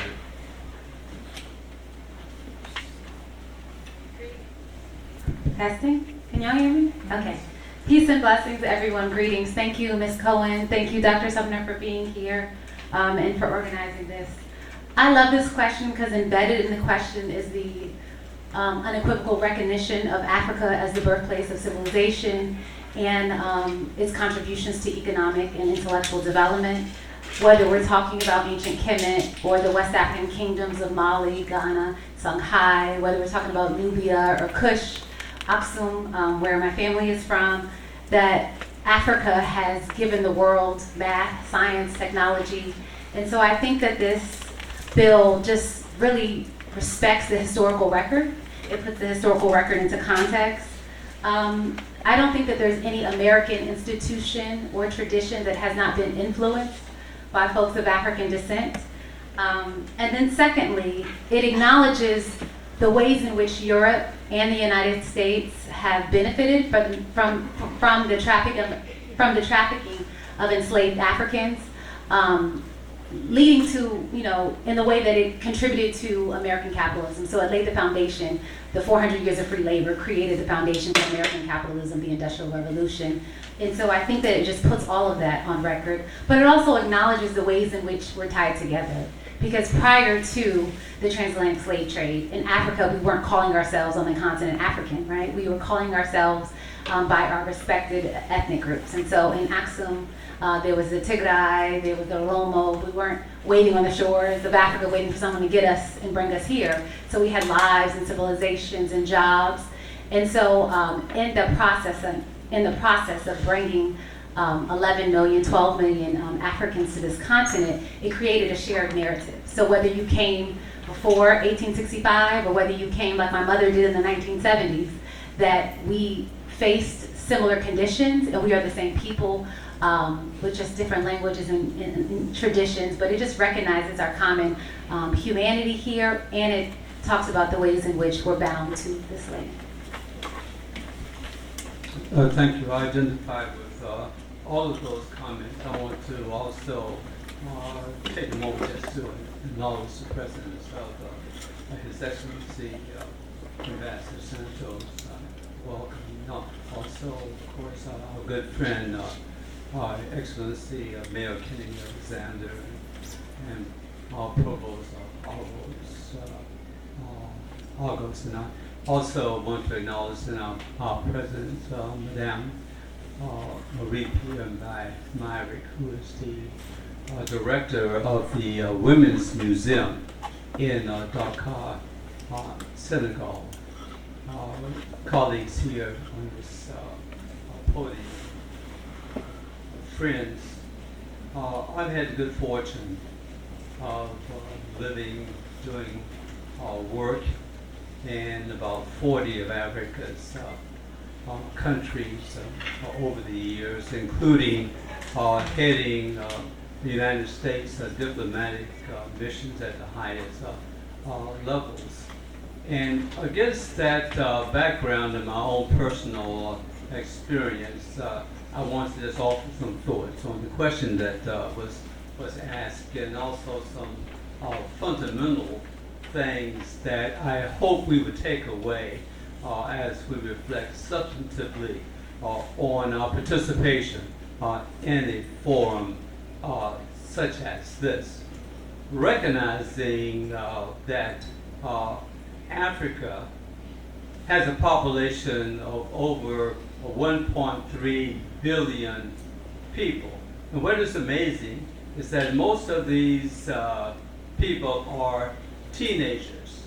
Testing? Can y'all hear me? Okay. Peace and blessings, everyone. Greetings. Thank you, Ms. Cohen. Thank you, Dr. Sumner, for being here and for organizing this. I love this question because embedded in the question is the unequivocal recognition of Africa as the birthplace of civilization and its contributions to economic and intellectual development. Whether we're talking about ancient Kemet or the West African kingdoms of Mali, Ghana, Songhai, whether we're talking about Nubia or Kush, Aksum, where my family is from, that Africa has given the world math, science, technology. And so I think that this bill just really respects the historical record. It puts the historical record into context. I don't think that there's any American institution or tradition that has not been influenced by folks of African descent. And then secondly, it acknowledges the ways in which Europe and the United States have benefited from the trafficking of enslaved Africans, leading to, in the way that it contributed to American capitalism. So it laid the foundation. The 400 years of free labor created the foundation for American capitalism, the Industrial Revolution. And so I think that it just puts all of that on record. But it also acknowledges the ways in which we're tied together. Because prior to the transatlantic slave trade in Africa, we weren't calling ourselves on the continent African, right? We were calling ourselves by our respected ethnic groups. And so in Aksum, there was the Tigray, there was the Oromo. We weren't waiting on the shores of Africa waiting for someone to get us and bring us here. So we had lives and civilizations and jobs. And so in the process of bringing 11 million, 12 million Africans to this continent, it created a shared narrative. So whether you came before 1865 or whether you came like my mother did in the 1970s, that we faced similar conditions and we are the same people with just different languages and traditions, but it just recognizes our common humanity here, and it talks about the ways in which we're bound to this land. Thank you. I identified with all of those comments. I want to also take a moment just to acknowledge the President of His Excellency Ambassador Santos. Welcome. Also, of course, our good friend, Excellency Mayor Kenny Alexander, and our Provost August. And I also want to acknowledge our President, Madame Marie Myrick, who is the Director of the Women's Museum in Dakar, Senegal. Colleagues here on this podium, friends, I've had the good fortune of living, doing work in about 40 of Africa's countries over the years, including heading the United States diplomatic missions at the highest levels. And against that background and my own personal experience, I want to just offer some thoughts on the question that was asked, and also some fundamental things that I hope we would take away as we reflect substantively on our participation in a forum such as this. Recognizing that Africa has a population of over 1.3 billion people. And what is amazing is that most of these people are teenagers.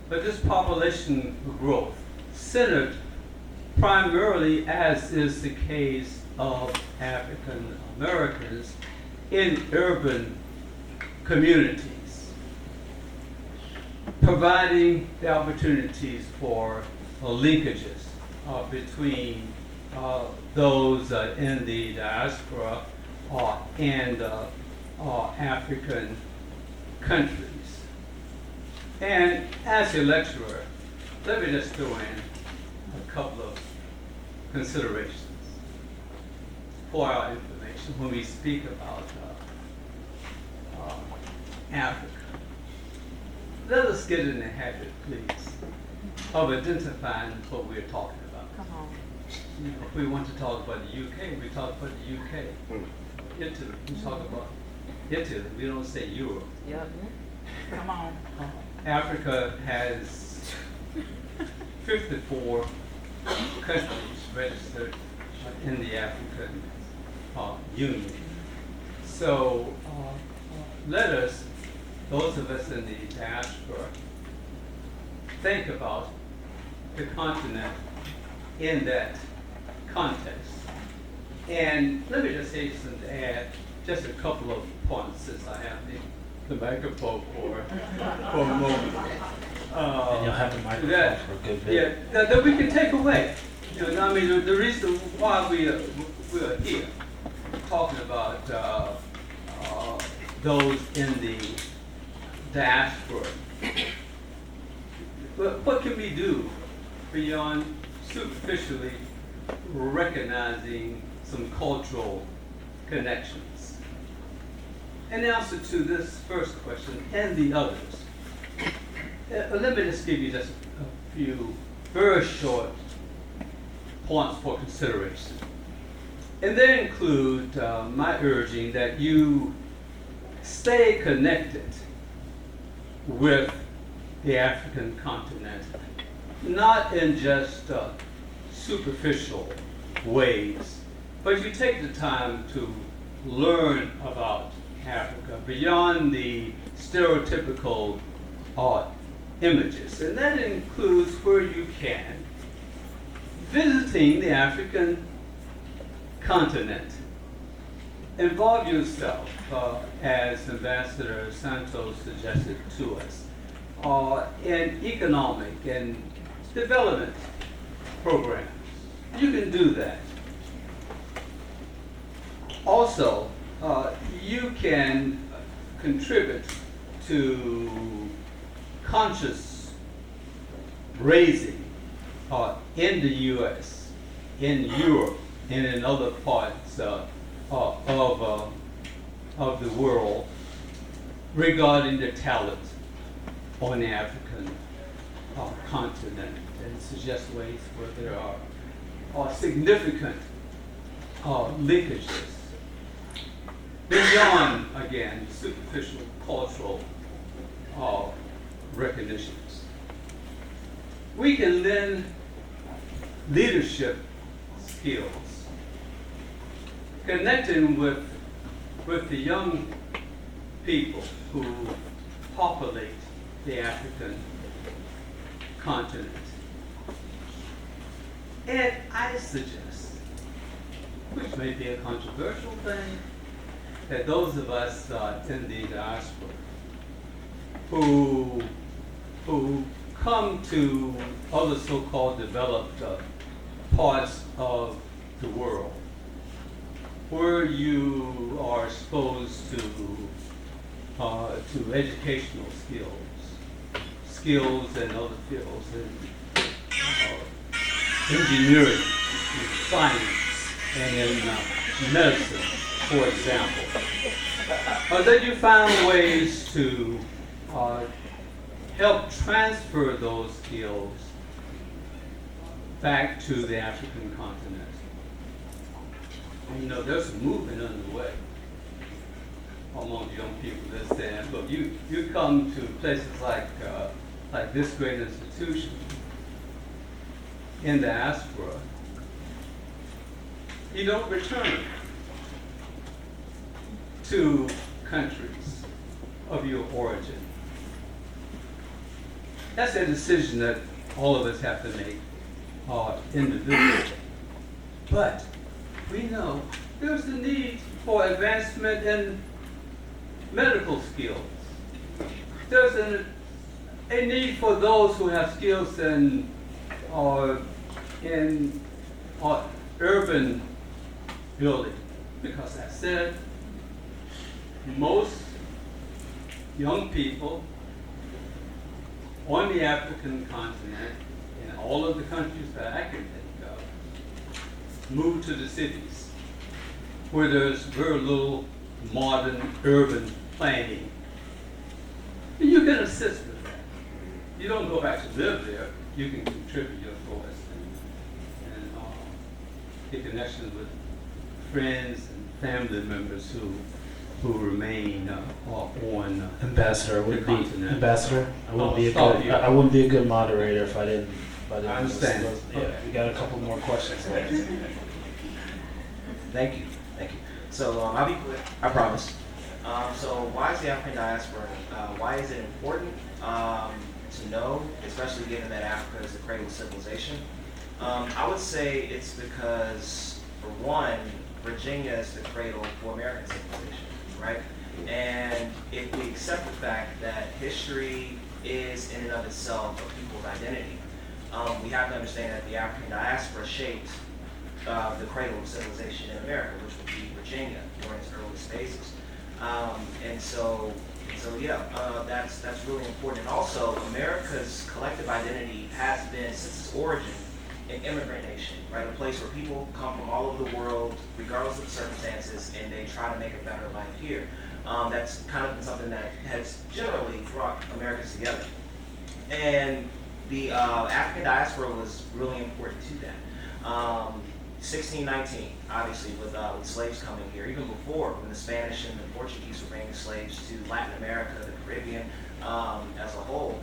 But this population growth centered primarily, as is the case of African Americans, in urban communities, providing the opportunities for linkages between those in the diaspora and African countries. And as a lecturer, let me just throw in a couple of considerations for our information when we speak about Africa. Let us get in the habit, please, of identifying what we're talking about. Come on. You know, if we want to talk about the UK, we talk about the UK. Italy, we talk about Italy. We don't say Europe. Yep. Come on. Africa has 54 countries registered in the African Union. So let us, those of us in the diaspora, think about the continent in that context. And let me just hasten to add just a couple of points since I have the microphone for a moment. And you'll have the microphone that, for a good bit. Yeah, that we can take away. You know, I mean, the reason why we are here talking about those in the diaspora. But what can we do beyond superficially recognizing some cultural connections? In answer to this first question and the others, let me just give you just a few very short points for consideration. And they include my urging that you stay connected with the African continent, not in just superficial ways, but you take the time to learn about Africa beyond the stereotypical images, and that includes, where you can, visiting the African continent. Involve yourself, as Ambassador Santos suggested to us, in economic and development programs. You can do that. Also, you can contribute to conscious raising in the U.S., in Europe, and in other parts of the world regarding the talent on the African continent, and suggest ways where there are significant linkages beyond, again, superficial cultural recognitions. We can lend leadership skills, connecting with the young people who populate the African continent. And I suggest, which may be a controversial thing, that those of us in the diaspora who come to other so-called developed parts of the world, where you are exposed to educational skills in other fields, in engineering, in science, and in medicine, for example. That you find ways to help transfer those skills back to the African continent. And, there's a movement underway among young people that say, look, you come to places like this great institution in the diaspora, you don't return to countries of your origin. That's a decision that all of us have to make individually. But we know there's a need for advancement in medical skills. There's a need for those who have skills in urban building. Because I said, most young people on the African continent, in all of the countries that I can think of, move to the cities, where there's very little modern urban planning. And you can assist with that. You don't go back to live there, you can contribute your voice and get connections with friends and family members who remain on Ambassador, I wouldn't the be continent. Ambassador. I wouldn't be a stop good. you. I wouldn't be a good moderator if I didn't. I understand. Yeah, we got a couple more questions. Thank you. So I'll be quick, I promise. So why is the African diaspora, why is it important to know, especially given that Africa is the cradle of civilization? I would say it's because, for one, Virginia is the cradle for American civilization, right? And if we accept the fact that history is in and of itself a people's identity, we have to understand that the African diaspora shaped the cradle of civilization in America, which would be Virginia during its earliest phases. And so that's really important. And also, America's collective identity has been, since its origin, an immigrant nation, right? A place where people come from all over the world, regardless of the circumstances, and they try to make a better life here. That's kind of been something that has generally brought Americans together. And the African diaspora was really important to that. 1619, obviously, with slaves coming here, even before, when the Spanish and the Portuguese were bringing slaves to Latin America, the Caribbean as a whole.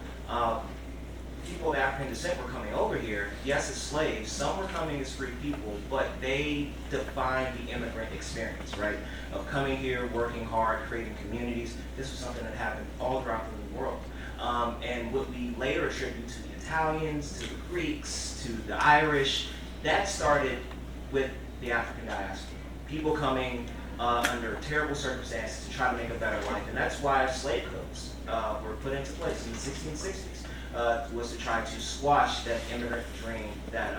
people of African descent were coming over here, yes, as slaves, some were coming as free people, but they defined the immigrant experience, right? Of coming here, working hard, creating communities. This was something that happened all throughout the New World. And what we later attribute to the Italians, to the Greeks, to the Irish, that started with the African diaspora. People coming under terrible circumstances to try to make a better life. And that's why slave codes were put into place in the 1660s, was to try to squash that immigrant dream that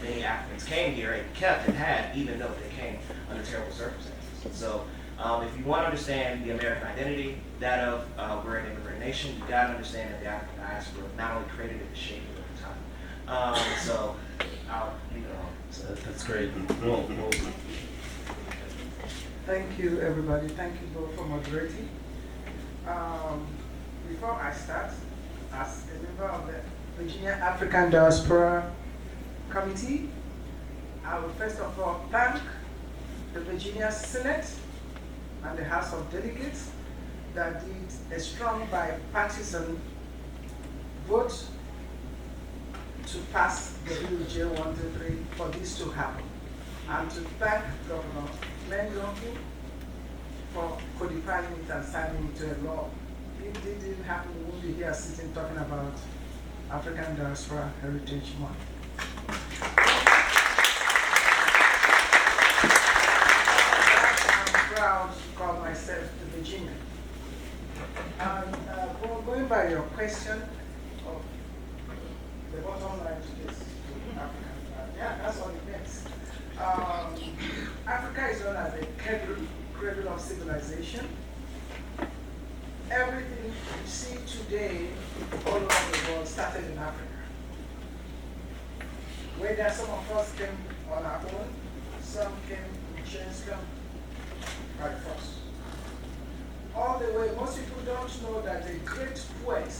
many Africans came here and kept and had, even though they came under terrible circumstances. So if you want to understand the American identity, that of we're an immigrant nation, you got to understand that the African diaspora not only created it, but shaped it over time. So I'll leave it alone. So that's great. Thank you, everybody. Thank you both for moderating. Before I start, as a member of the Virginia African Diaspora Committee, I will first of all thank the Virginia Senate and the House of Delegates that did a strong bipartisan vote to pass the Bill HJ133 for this to happen. And to thank Governor Joaquim for codifying it and signing it to a law. If it didn't happen, we wouldn't be here sitting talking about African Diaspora Heritage Month. I'm proud to call myself a Virginian. And going by your question of the bottom line to this, African, yeah, that's what it means. Africa is known as the Cradle of Civilization. Everything you see today all over the world started in Africa. Whether some of us came on our own, some came in chains by force. All the way, most people don't know that the great poet,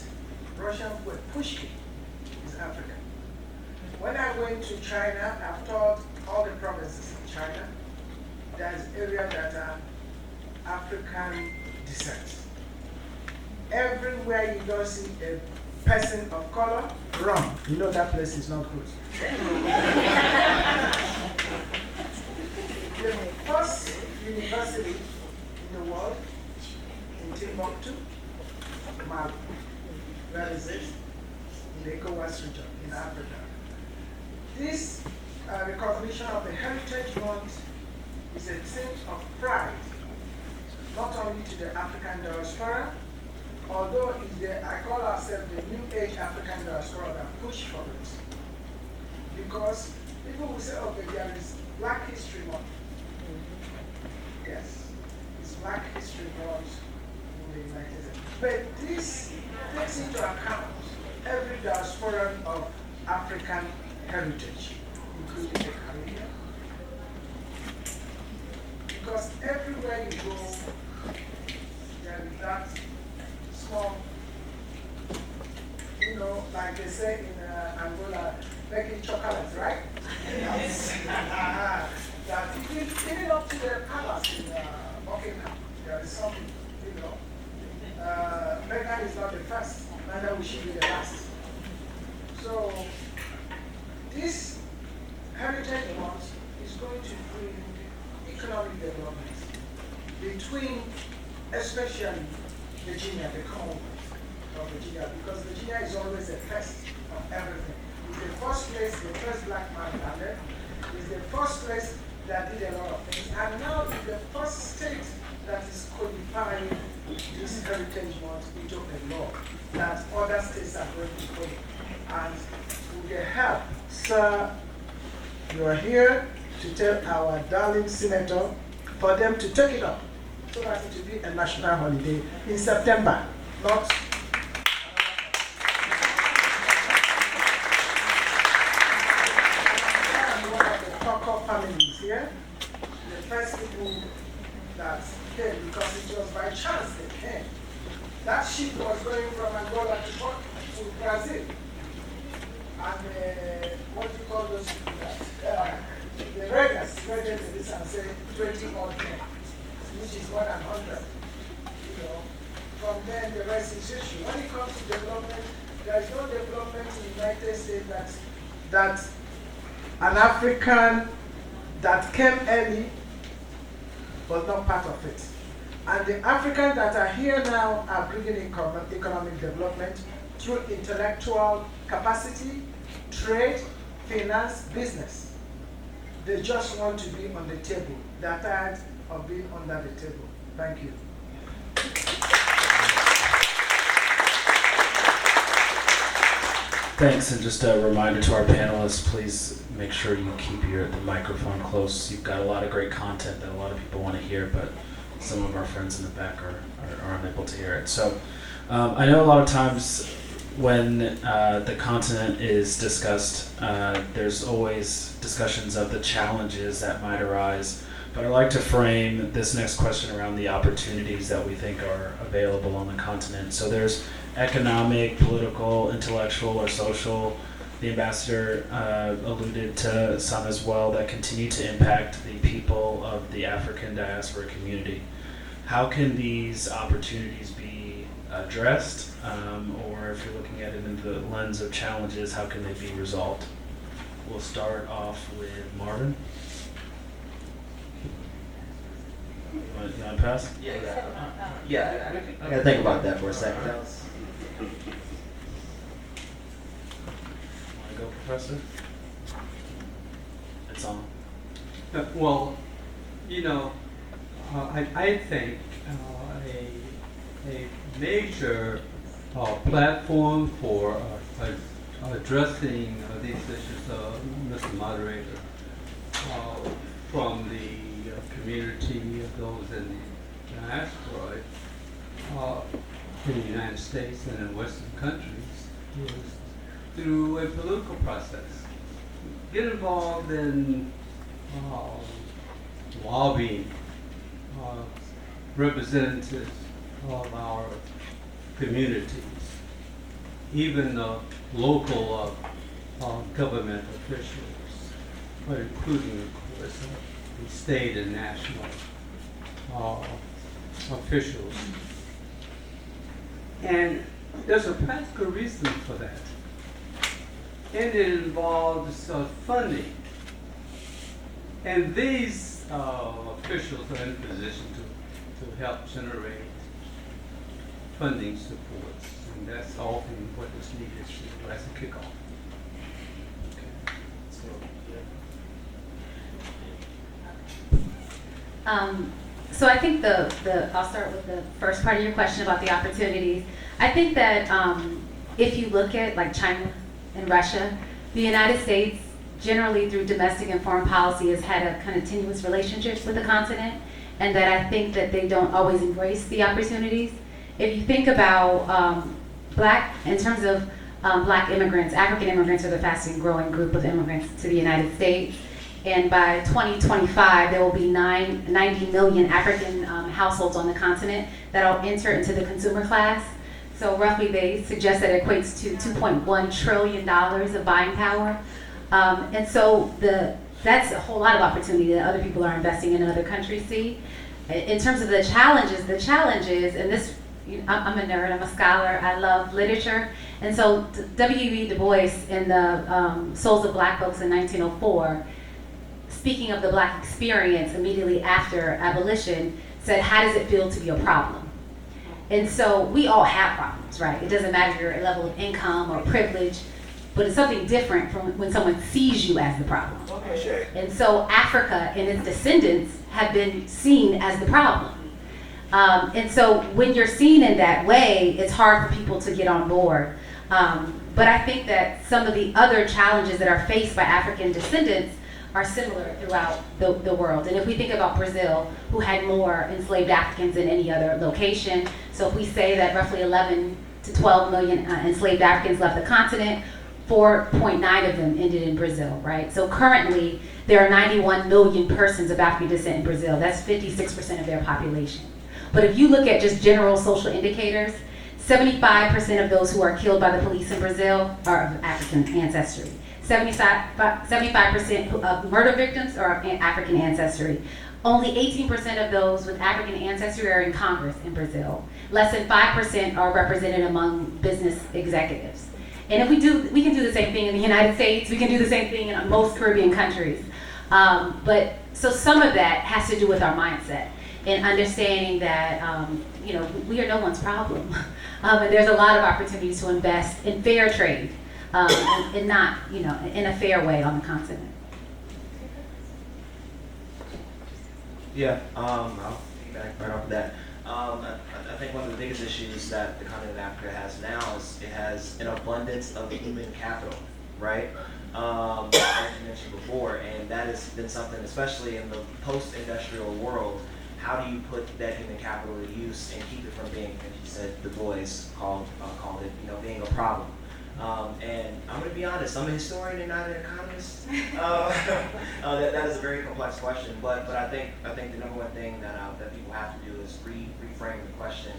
Russian poet Pushkin, is African. When I went to China, I've taught all the provinces in China, there's areas that are African descent. Everywhere you don't see a person of color, wrong. You know that place is not good. The first university in the world, in Timbuktu, Mali. Where is it? In the ECOWAS region, in Africa. This recognition of the Heritage Month is a thing of pride, not only to the African diaspora, although I call ourselves the New Age African diaspora that push for it. Because people will say, okay, there is Black History Month. Yes, it's Black History Month in the United States. But this takes into account every diaspora of African heritage, including the Caribbean. Because everywhere you go, there is that small, like they say in Angola, making chocolate, right? That even up to the palace in Buckingham, there is some, Megan is not the first, neither will she be the last. So, this Heritage Month is going to bring economic development between, especially Virginia, the Commonwealth of Virginia, because Virginia is always the first of everything. It's the first place, the first black man landed. It's the first place that did a lot of things. And now it's the first state that is codifying this Heritage Month into a law that other states are going to follow. And with the help, sir, you are here to tell our darling senator for them to take it up so that it will be a national holiday in September, not one of the Toko families here, the first people that came, because it was by chance they came. That ship was going from Angola to Brazil. And what do you call those people that? The readers this and say 20 odd men, which is more than 100. From then the rest is history. When it comes to development, there is no development in the United States that an African that came early was not part of it. And the Africans that are here now are bringing economic development through intellectual capacity, trade, finance, business. They just want to be on the table. They are tired of being under the table. Thank you. Thanks, and just a reminder to our panelists, please make sure you keep the microphone close. You've got a lot of great content that a lot of people want to hear, but some of our friends in the back are unable to hear it. So I know a lot of times when the continent is discussed, there's always discussions of the challenges that might arise. But I'd like to frame this next question around the opportunities that we think are available on the continent. So there's economic, political, intellectual, or social. The ambassador alluded to some as well that continue to impact the people of the African diaspora community. How can these opportunities be addressed? Or if you're looking at it in the lens of challenges, how can they be resolved? We'll start off with Marvin. You want to pass? Yeah, I gotta think about that for a second. Want to go, Professor? It's on. Well, I think a major platform for addressing these issues, Mr. Moderator, from the community of those in the diaspora in the United States and in Western countries is through a political process. Get involved in lobbying representatives of our communities, even local government officials, but including, of course, the state and national officials. And there's a practical reason for that. And it involves funding. And these officials are in a position to help generate funding supports. And that's often what is needed as a kickoff. So I think I'll start with the first part of your question about the opportunities. I think that if you look at like China and Russia, the United States generally through domestic and foreign policy has had a continuous relationship with the continent, and that I think that they don't always embrace the opportunities. If you think about in terms of Black immigrants, African immigrants are the fastest growing group of immigrants to the United States. And by 2025, there will be 90 million African households on the continent that will enter into the consumer class. So roughly they suggest that it equates to $2.1 trillion of buying power. And so that's a whole lot of opportunity that other people are investing in other countries see. In terms of the challenges, and this, I'm a nerd, I'm a scholar, I love literature. And so W.E. Du Bois in the Souls of Black Folks in 1904, speaking of the Black experience immediately after abolition, said, how does it feel to be a problem? And so we all have problems, right? It doesn't matter your level of income or privilege, but it's something different from when someone sees you as the problem. And so Africa and its descendants have been seen as the problem. And so when you're seen in that way, it's hard for people to get on board. But I think that some of the other challenges that are faced by African descendants are similar throughout the world. And if we think about Brazil, who had more enslaved Africans than any other location, so if we say that roughly 11 to 12 million enslaved Africans left the continent, 4.9 of them ended in Brazil, right? So currently, there are 91 million persons of African descent in Brazil. That's 56% of their population. But if you look at just general social indicators, 75% of those who are killed by the police in Brazil are of African ancestry. 75% of murder victims are of African ancestry. Only 18% of those with African ancestry are in Congress in Brazil. Less than 5% are represented among business executives. And if we can do the same thing in the United States, we can do the same thing in most Caribbean countries. But so some of that has to do with our mindset and understanding that, we are no one's problem. And there's a lot of opportunities to invest in fair trade and not, in a fair way on the continent. Yeah, I'll back right off of that. I think one of the biggest issues that the continent of Africa has now is it has an abundance of human capital, right? As you mentioned before, and that has been something, especially in the post-industrial world, how do you put that human capital to use and keep it from being, as you said, Du Bois called it, being a problem. And I'm going to be honest, I'm a historian and not an economist. That is a very complex question, but I think the number one thing that people have to do is reframe the question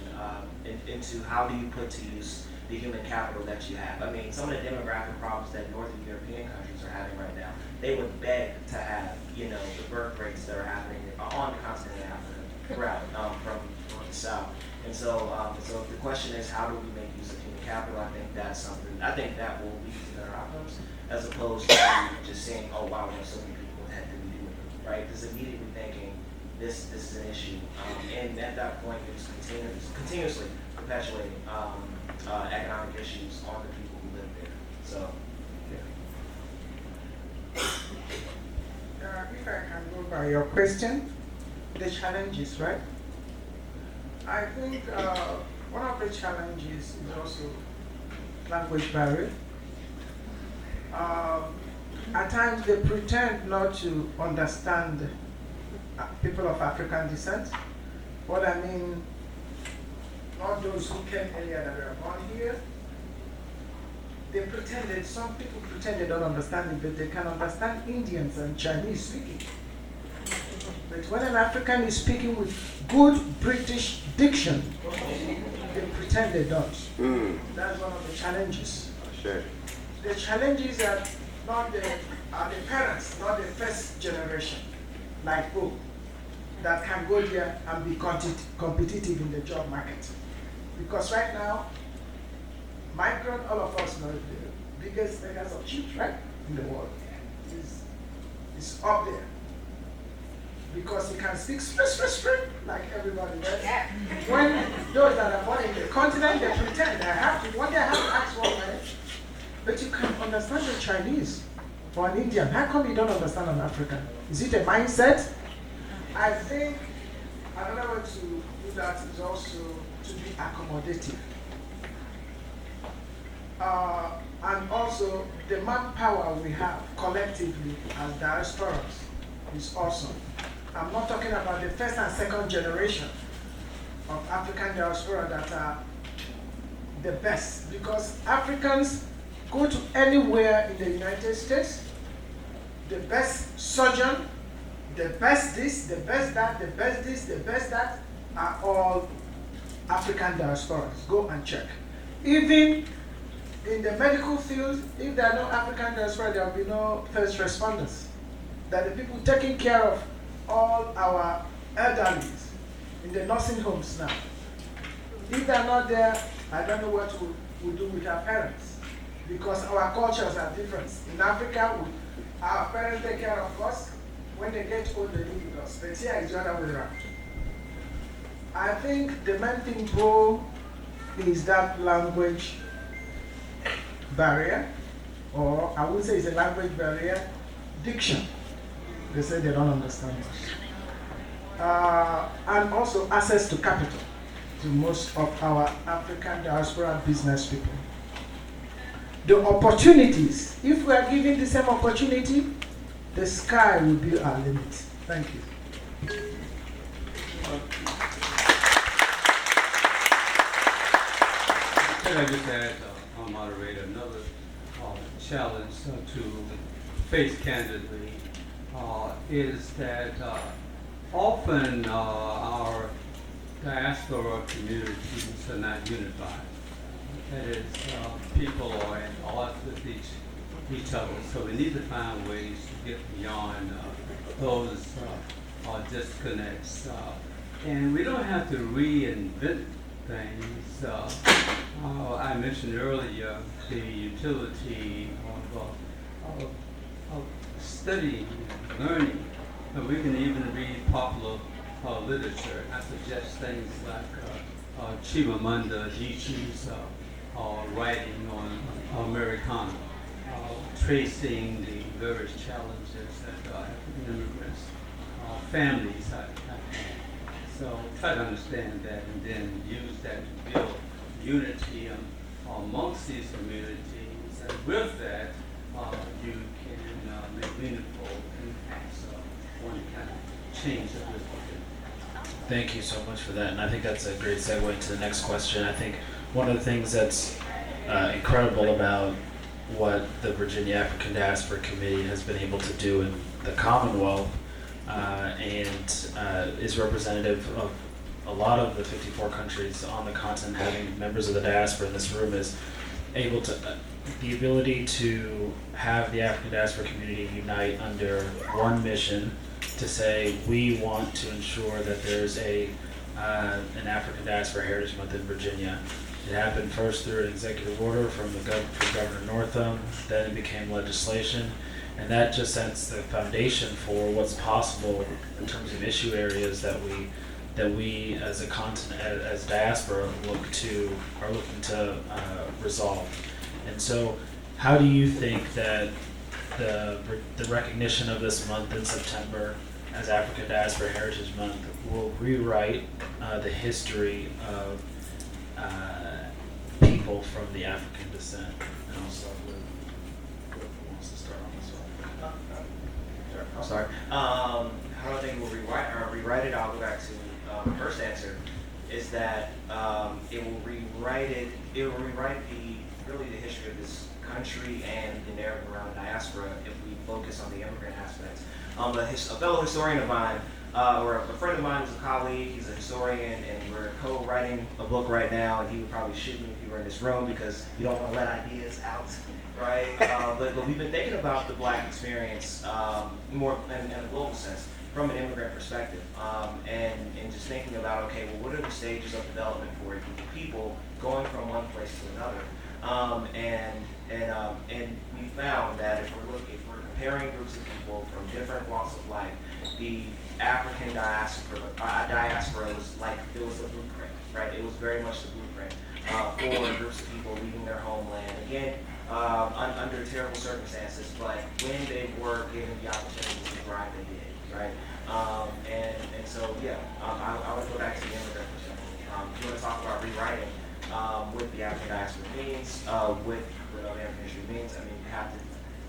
into how do you put to use the human capital that you have. I mean, some of the demographic problems that Northern European countries are having right now, they would beg to have, the birth rates that are happening on the continent of Africa throughout, from north to south. And so the question is, how do we make use of human capital? I think that's something, I think that will lead to better outcomes, as opposed to just saying, oh wow, we have so many people, what the heck do we do with them, right? Because immediately thinking, this is an issue. And at that point, it's continuously perpetuating economic issues on the people who live there. So, If I can go by your question, the challenges, right? I think one of the challenges is also language barrier. At times they pretend not to understand people of African descent. What I mean, not those who came earlier that were born here. They pretended, some people pretend they don't understand it, but they can understand Indians and Chinese speaking. But when an African is speaking with good British diction, they pretend they don't. That's one of the challenges. Sure. The challenges are the parents, not the first generation, like who, that can go there and be competitive in the job market. Because right now, migrant, all of us know the biggest makers of chips, right, in the world, is up there. Because he can speak spring, like everybody else. Yeah. When those that are born in the continent, they pretend one day I have to ask one man, but you can understand the Chinese or an Indian. How come you don't understand an African? Is it a mindset? I think another way to do that is also to be accommodative. And also the manpower we have collectively as diasporas is awesome. I'm not talking about the first and second generation of African diaspora that are the best, because Africans go to anywhere in the United States, the best surgeon, the best this, the best that, the best this, the best that, are all African diasporas. Go and check. Even in the medical field, if there are no African diaspora, there will be no first responders. That the people taking care of all our elderly in the nursing homes now. If they're not there, I don't know what we'll do with our parents, because our cultures are different. In Africa, our parents take care of us. When they get old, they live with us. But here is the other way around. I think the main thing, bro, is that language barrier, or I would say it's a language barrier, diction. They say they don't understand us. And also access to capital to most of our African diaspora business people. The opportunities, if we are given the same opportunity, the sky will be our limit. Thank you. Can I just add, moderator, another challenge to face candidly is that often our diaspora communities are not unified. That is, people are at odds with each other, so we need to find ways to get beyond those disconnects. And we don't have to reinvent things. I mentioned earlier the utility of studying and learning. We can even read popular literature. I suggest things like Chimamanda Adichie's writing on Americana, tracing the various challenges that African immigrants, families have. So try to understand that and then use that to build unity amongst these communities. And with that, you can make meaningful impacts when you kind of change the political. Thank you so much for that, and I think that's a great segue into the next question. I think one of the things that's incredible about what the Virginia African Diaspora Committee has been able to do in the Commonwealth and is representative of a lot of the 54 countries on the continent having members of the diaspora in this room is able to, the ability to have the African Diaspora community unite under one mission to say we want to ensure that there's an African Diaspora Heritage Month in Virginia. It happened first through an executive order from Governor Northam, then it became legislation, and that just sets the foundation for what's possible in terms of issue areas that we as a continent, as diaspora, are looking to resolve. And so, how do you think that the recognition of this month in September as African Diaspora Heritage Month will rewrite the history of people from the African descent? And also, who wants to start on this one? I'm sorry. How do I think we'll rewrite it? I'll go back to my first answer. Is that it will rewrite it? It will rewrite the history of this country and the narrative around diaspora if we focus on the immigrant aspect. A fellow historian of mine, or a friend of mine who's a colleague, he's a historian, and we're co-writing a book right now, and he would probably shoot me if he were in this room because you don't want to let ideas out, right? But we've been thinking about the Black experience more in a global sense, from an immigrant perspective, and just thinking about, okay, well, what are the stages of development for a group of people going from one place to another? And we found that if we're comparing groups of people from different walks of life, the African diaspora was like, it was a blueprint, right? It was very much the blueprint for groups of people leaving their homeland. Again, under terrible circumstances, but when they were given the opportunity to thrive, they did, right? And so, yeah, I would go back to the immigrant perspective. If you want to talk about rewriting what the African diaspora means, what American history means, I mean, you have to,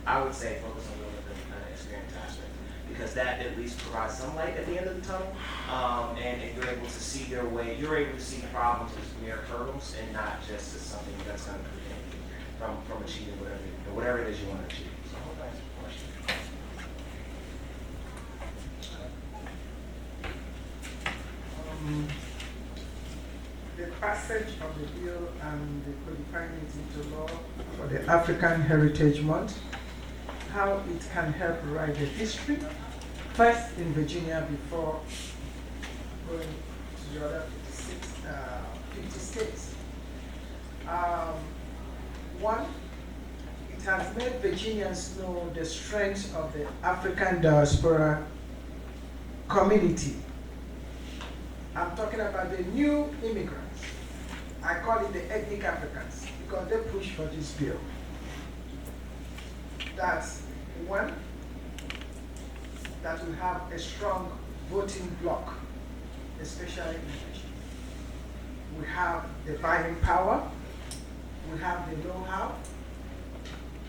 I would say, focus on the experience aspect, because that at least provides some light at the end of the tunnel, and you're able to see your way, you're able to see problems as mere hurdles and not just as something that's going to prevent you from achieving whatever it is you want to achieve. So I hope that answers the question. The passage of the bill and the codifying it into law for the African Heritage Month, how it can help write the history, first in Virginia before going to the other 50 states. One, it has made Virginians know the strength of the African diaspora community. I'm talking about the new immigrants. I call it the ethnic Africans because they push for this bill. That's one, that will have a strong voting bloc, especially in Virginia. We have the buying power, we have the know-how,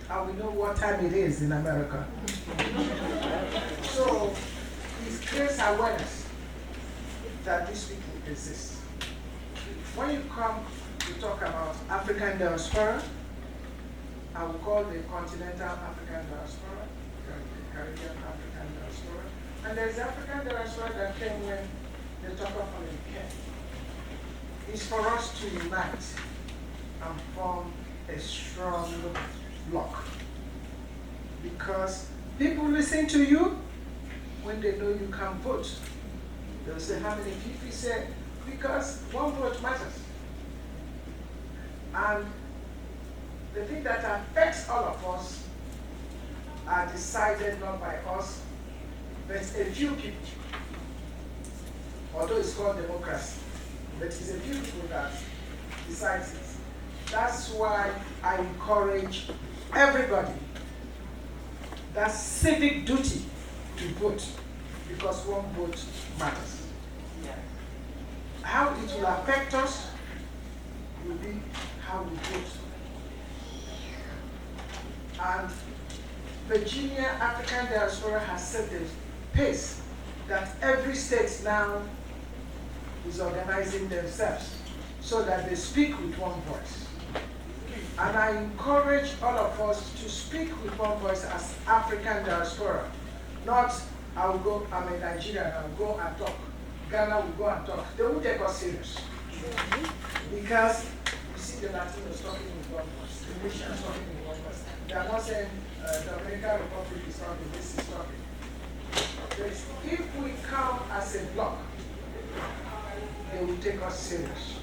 and we know what time it is in America. So it creates awareness that these people exist. When you come to talk about African diaspora, I will call the continental African diaspora, the Caribbean African diaspora, and there's African diaspora that came when the Tocqueville came. It's for us to unite and form a strong bloc, because people listen to you when they know you can vote. They'll say, how many people? You say, because one vote matters. And the thing that affects all of us are decided not by us, but a few people. Although it's called democracy, but it's a few people that decides it. That's why I encourage everybody, that civic duty to vote, because one vote matters. How it will affect us will be how we vote. And Virginia African Diaspora has set the pace that every state now is organizing themselves so that they speak with one voice. And I encourage all of us to speak with one voice as African diaspora. Not, I'm a Nigerian, I'll go and talk. Ghana will go and talk. They won't take us serious. Because you see the Latinos talking with one voice, the Haitians talking with one voice. They are not saying the Dominican Republic is talking, this is talking. But if we come as a bloc, they will take us serious.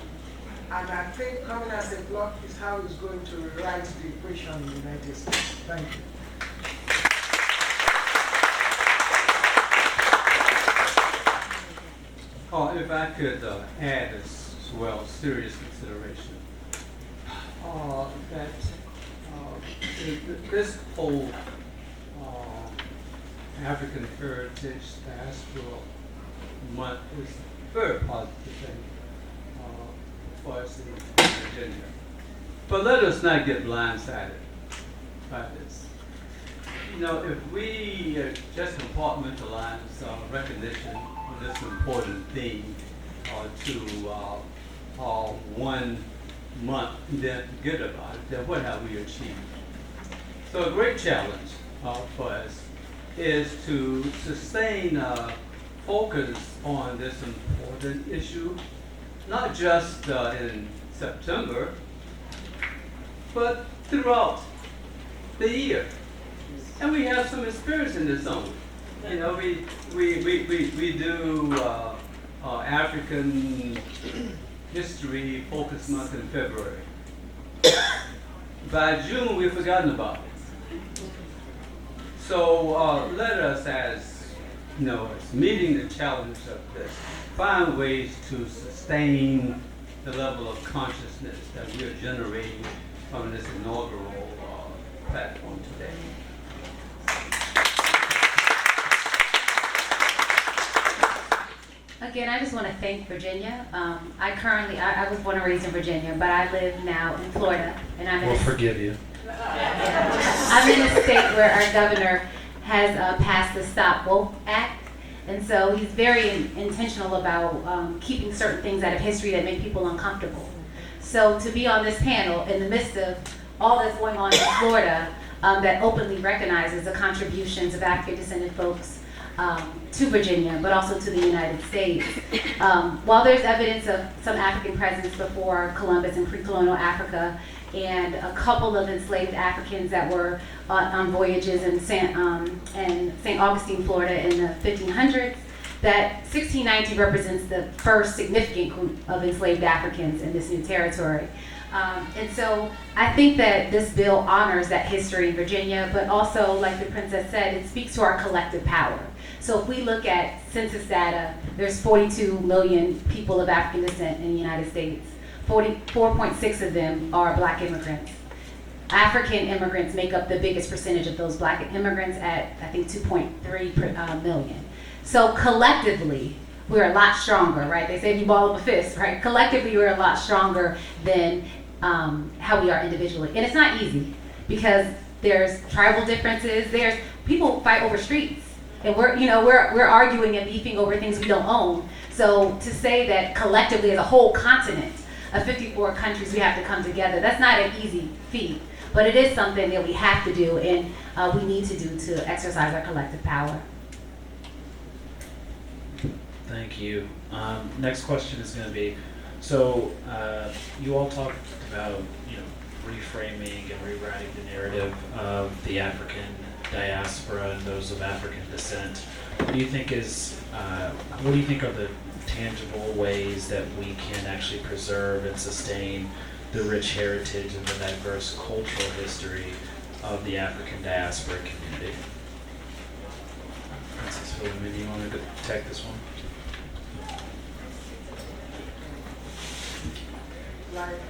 And I think coming as a bloc is how it's going to rewrite the equation in the United States. Thank you. If I could add as well, serious consideration, that this whole African Heritage Diaspora Month is a very positive thing for us in Virginia. But let us not get blindsided by this. You know, if we just compartmentalize recognition on this important thing to 1 month and then forget about it, then what have we achieved? So a great challenge for us is to sustain focus on this important issue, not just in September, but throughout the year. And we have some experience in this zone. You know, we do African History Focus Month in February. By June, we've forgotten about it. So let us, as you know, as meeting the challenge of this, find ways to sustain the level of consciousness that we are generating from this inaugural platform today. Again, I just want to thank Virginia. I was born and raised in Virginia, but I live now in Florida, and I'm in We'll forgive you. I'm in a state where our governor has passed the Stop Woke Act, and so he's very intentional about keeping certain things out of history that make people uncomfortable. So to be on this panel in the midst of all that's going on in Florida that openly recognizes the contributions of African descended folks to Virginia, but also to the United States. While there's evidence of some African presence before Columbus in pre-colonial Africa, and a couple of enslaved Africans that were on voyages in St. Augustine, Florida in the 1500s, that 1619 represents the first significant group of enslaved Africans in this new territory. And so I think that this bill honors that history in Virginia, but also, like the princess said, it speaks to our collective power. So if we look at census data, there's 42 million people of African descent in the United States. 4.6 of them are Black immigrants. African immigrants make up the biggest percentage of those Black immigrants at, I think, 2.3 million. So collectively, we're a lot stronger, right? They say if you ball up a fist, right? Collectively, we're a lot stronger than how we are individually. And it's not easy because there's tribal differences. There's people fight over streets, and we're arguing and beefing over things we don't own. So to say that collectively as a whole continent of 54 countries we have to come together, that's not an easy feat. But it is something that we have to do, and we need to do to exercise our collective power. Thank you. Next question is going to be, so you all talked about, reframing and rewriting the narrative of the African diaspora and those of African descent. What do you think are the tangible ways that we can actually preserve and sustain the rich heritage and the diverse cultural history of the African diaspora community. Princess Philomena, do you want to take this one? Like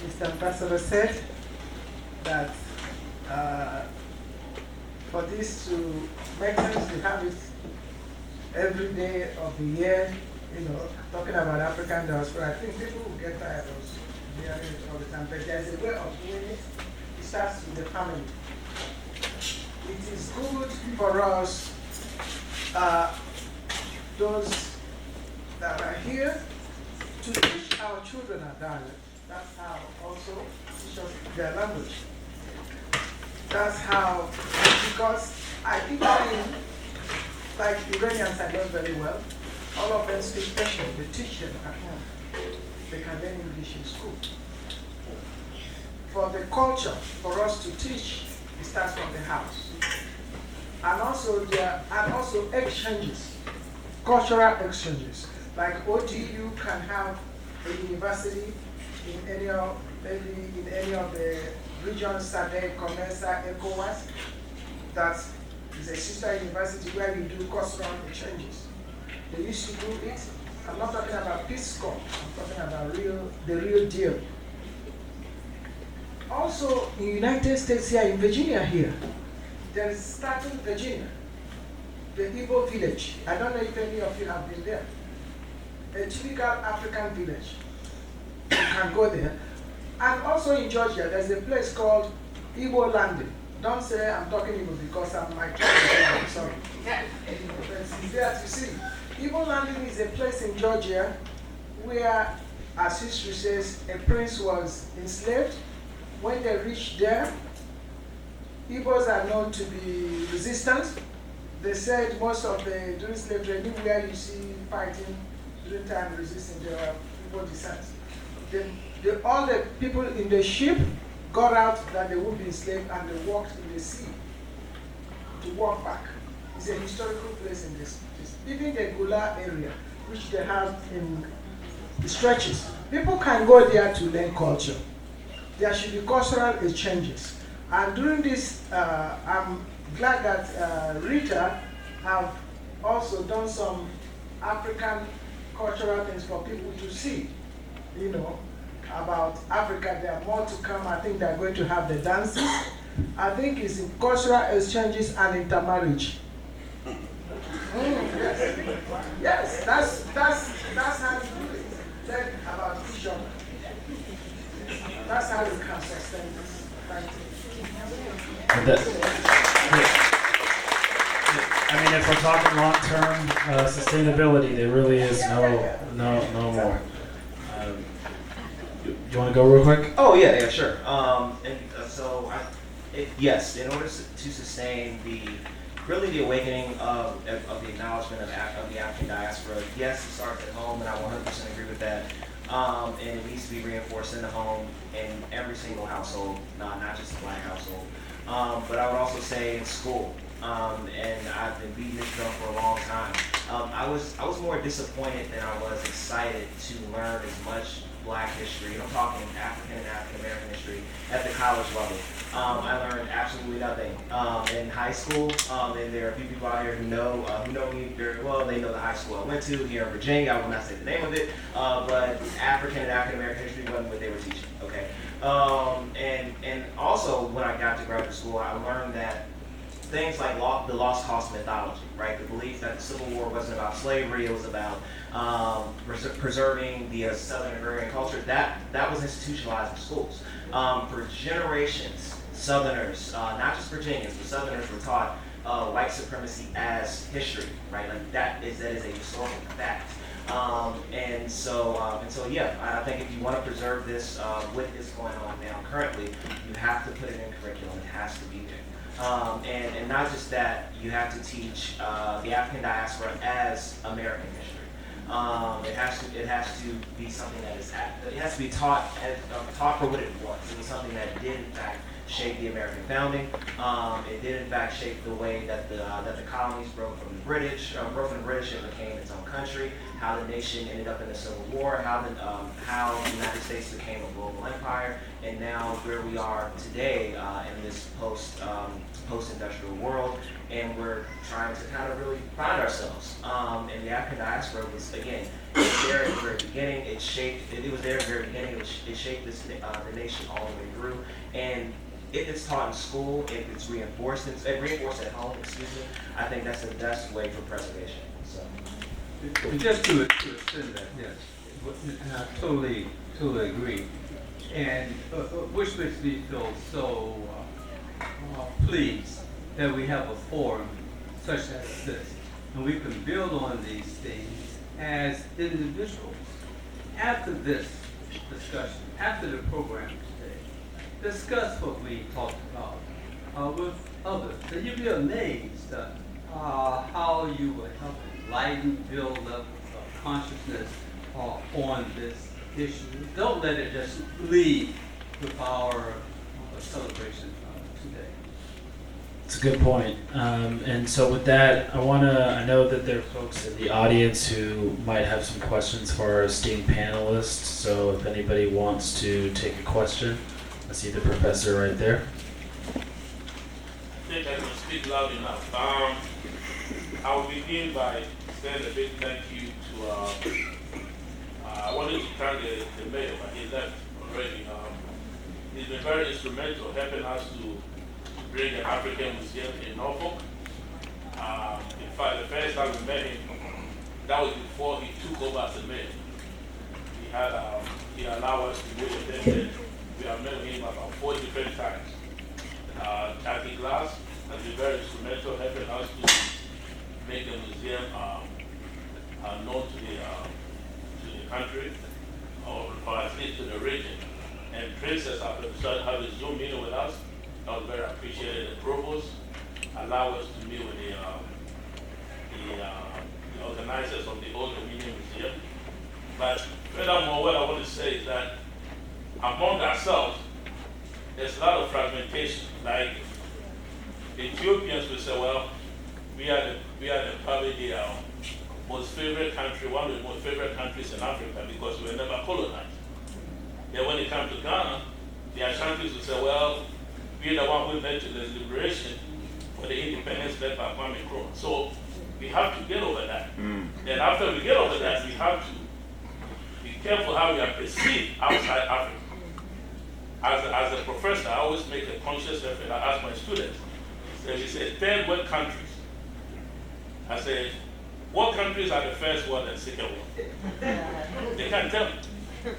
Mr. Ambassador said, that for this to make sense, to have it every day of the year, talking about African diaspora, I think people will get tired of hearing it all the time. But there's a way of doing it. It starts with the family. It is good for us, those that are here, to teach our children our dialect. That's how also teach us their language. That's how, because I think like Iranians I know very well, all of them speak Persian, they teach them at home. They can learn English in school. For the culture, for us to teach, it starts from the house. And also exchanges, cultural exchanges. Like ODU can have a university in any of the regions, SADC, COMESA, ECOWAS. That is a sister university where you do cultural exchanges. They used to do it. I'm not talking about Peace Corps. I'm talking about the real deal. Also, in the United States here, in Virginia here, there is starting Virginia, the Igbo village. I don't know if any of you have been there. A typical African village. You can go there. And also in Georgia, there's a place called Igbo Landing. Don't say I'm talking Igbo because I'm my tribe. I'm sorry. It's there to see. Igbo Landing is a place in Georgia where, as history says, a prince was enslaved. When they reached there, Igbos are known to be resistant. They said most of the, during slavery, anywhere you see fighting during time resisting, there are Igbo descent. All the people in the ship got out that they would be enslaved and they walked in the sea to walk back. It's a historical place in this. Even the Gula area, which they have in the stretches. People can go there to learn culture. There should be cultural exchanges. And during this, I'm glad that Rita have also done some African cultural things for people to see, about Africa. There are more to come. I think they're going to have the dances. I think it's in cultural exchanges and intermarriage. Yes, that's how you do it. Then about vision. That's how we can sustain this. Thank you. I mean, if we're talking long-term sustainability, there really is no more. You want to go real quick? Oh yeah, sure. Yes, in order to sustain the awakening of the acknowledgement of the African diaspora, yes, it starts at home, and I 100% agree with that. And it needs to be reinforced in the home, in every single household, not just the Black household. But I would also say in school, and I've been beating this drum for a long time. I was more disappointed than I was excited to learn as much Black history, I'm talking African and African American history, at the college level. I learned absolutely nothing in high school, and there are a few people out here who know me very well. They know the high school I went to here in Virginia. I will not say the name of it, but African and African American history wasn't what they were teaching. Okay, and also when I got to graduate school, I learned that things like the lost cause methodology, right? The belief that the Civil War wasn't about slavery, it was about preserving the Southern agrarian culture. That was institutionalized in schools. For generations, Southerners, not just Virginians, but Southerners were taught white supremacy as history, right? Like that is a historical fact. And so yeah, I think if you want to preserve this, what is going on now currently, you have to put it in curriculum. It has to be there. And not just that, you have to teach the African diaspora as American history. It has to be something that is, it has to be taught for what it was. It was something that did in fact shaped the American founding. It did in fact shape the way that the colonies broke from the British and became its own country, how the nation ended up in the Civil War, how the United States became a global empire, and now where we are today in this post-industrial world, and we're trying to kind of really find ourselves. And the African diaspora was, again, it was there at the very beginning. It was there at the very beginning. It shaped the nation all the way through. And if it's taught in school, if it's reinforced at home, I think that's the best way for preservation. So, just to extend that, yes, and I totally agree. And which makes me feel so pleased that we have a forum such as this, and we can build on these things as individuals. After this discussion, after the program today, discuss what we talked about with others, and you'll be amazed how you will help enlighten, build up consciousness on this issue. Don't let it just leave with our celebration today. It's a good point. And so with that, I know that there are folks in the audience who might have some questions for our esteemed panelists. So if anybody wants to take a question, I see the professor right there. I think I can speak loud enough. I will begin by saying a big thank you to, I wanted to thank the mayor, but he left already. He's been very instrumental helping us to bring an African museum in Norfolk. In fact, the first time we met him, that was before he took over as the mayor. He allowed us to go to them. We have met him about 4 different times. Jackie Glass has been very instrumental helping us to make the museum known to the country, or at least to the region. And Princess have a Zoom meeting with us. That was very appreciated. The Provost allowed us to meet with the organizers of the Old Dominion Museum. But furthermore, what I want to say is that among ourselves, there's a lot of fragmentation. Like Ethiopians will say, well, we are probably the most favorite country, one of the most favorite countries in Africa because we were never colonized. Then when it comes to Ghana, the Ashantis will say, well, we are the one who led to the liberation for the independence led by Kwame Nkrumah. So we have to get over that. Then after we get over that, we have to be careful how we are perceived outside Africa. As a professor, I always make a conscious effort. I ask my students, so we say, third world countries. I say, what countries are the first world and second world? They can't tell me.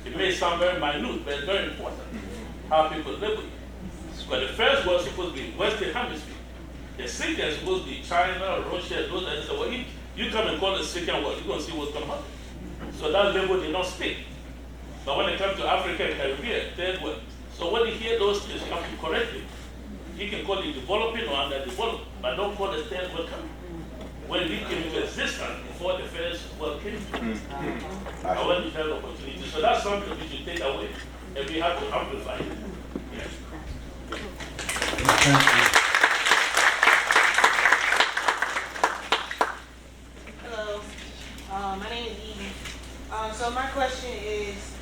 It may sound very minute, but it's very important how people live with it. But the first world is supposed to be Western Hemisphere. The second is supposed to be China, Russia, those that say, well, you come and call the second world, you're going to see what's going to happen. So that label did not stick. But when it comes to Africa and Caribbean, third world. So when you hear those things, you have to correct it. You can call it developing or underdeveloped, but don't call it third world country. When we came into existence before the first world came to I want to have the opportunity. So that's something we should take away, and we have to amplify it. Yes. Hello, my name is Edie. So my question is,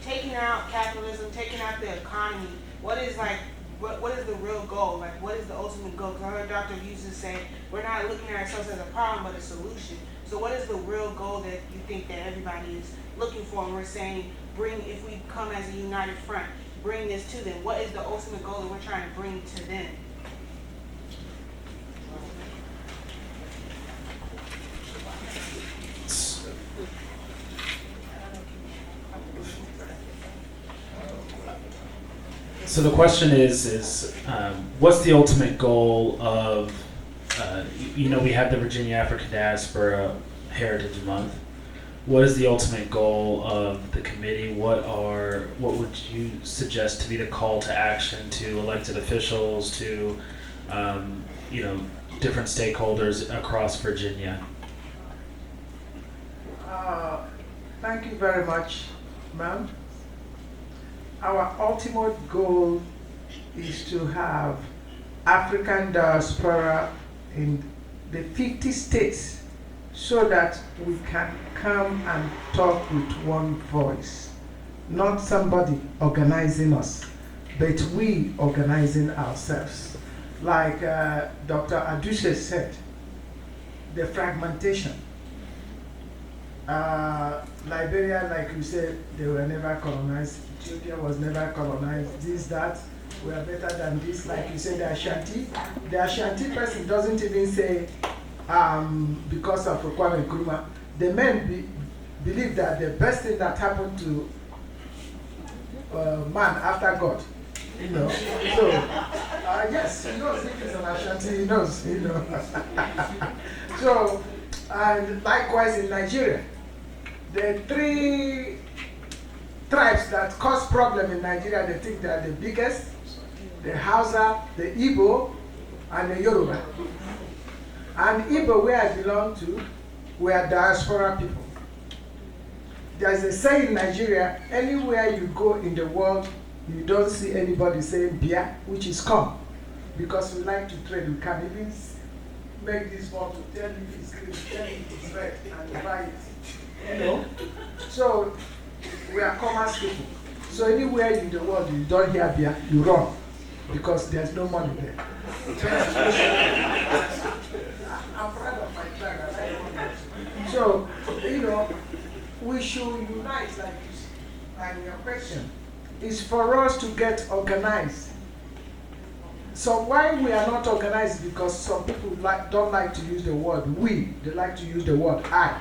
taking out capitalism, taking out the economy, what is the real goal? Like, what is the ultimate goal? Because I heard Dr. Buses say we're not looking at ourselves as a problem, but a solution. So what is the real goal that you think that everybody is looking for? And we're saying, if we come as a united front, bring this to them. What is the ultimate goal that we're trying to bring to them? So the question is what's the ultimate goal of, we have the Virginia African Diaspora Heritage Month. What is the ultimate goal of the committee? What would you suggest to be the call to action to elected officials, to different stakeholders across Virginia? Thank you very much, ma'am. Our ultimate goal is to have African diaspora in the 50 states so that we can come and talk with one voice. Not somebody organizing us, but we organizing ourselves. Like Dr. Adushe said, the fragmentation. Liberia, like you said, they were never colonized. Ethiopia was never colonized. This, that, we are better than this. Like you said, the Ashanti. The Ashanti person doesn't even say, because of Kwame Nkrumah. The men believe that the best thing that happened to man after God, you know. So, yes, he knows if he's an Ashanti, he knows, you know. So, and likewise in Nigeria, the 3 tribes that cause problem in Nigeria, they think they are the biggest: the Hausa, the Igbo, and the Yoruba. And Igbo, where I belong to, we are diaspora people. There's a saying in Nigeria, anywhere you go in the world, you don't see anybody saying bia, which is come. Because we like to trade, we can even make this bottle, tell you if it's green, tell you if it's red, and buy it. You know? So, we are commerce people. So anywhere in the world you don't hear beer, you run. Because there's no money there. I'm proud of my tribe, I like it. So, you know, we should unite like this. And your question is for us to get organized. So why we are not organized? Because some people don't like to use the word we, they like to use the word I.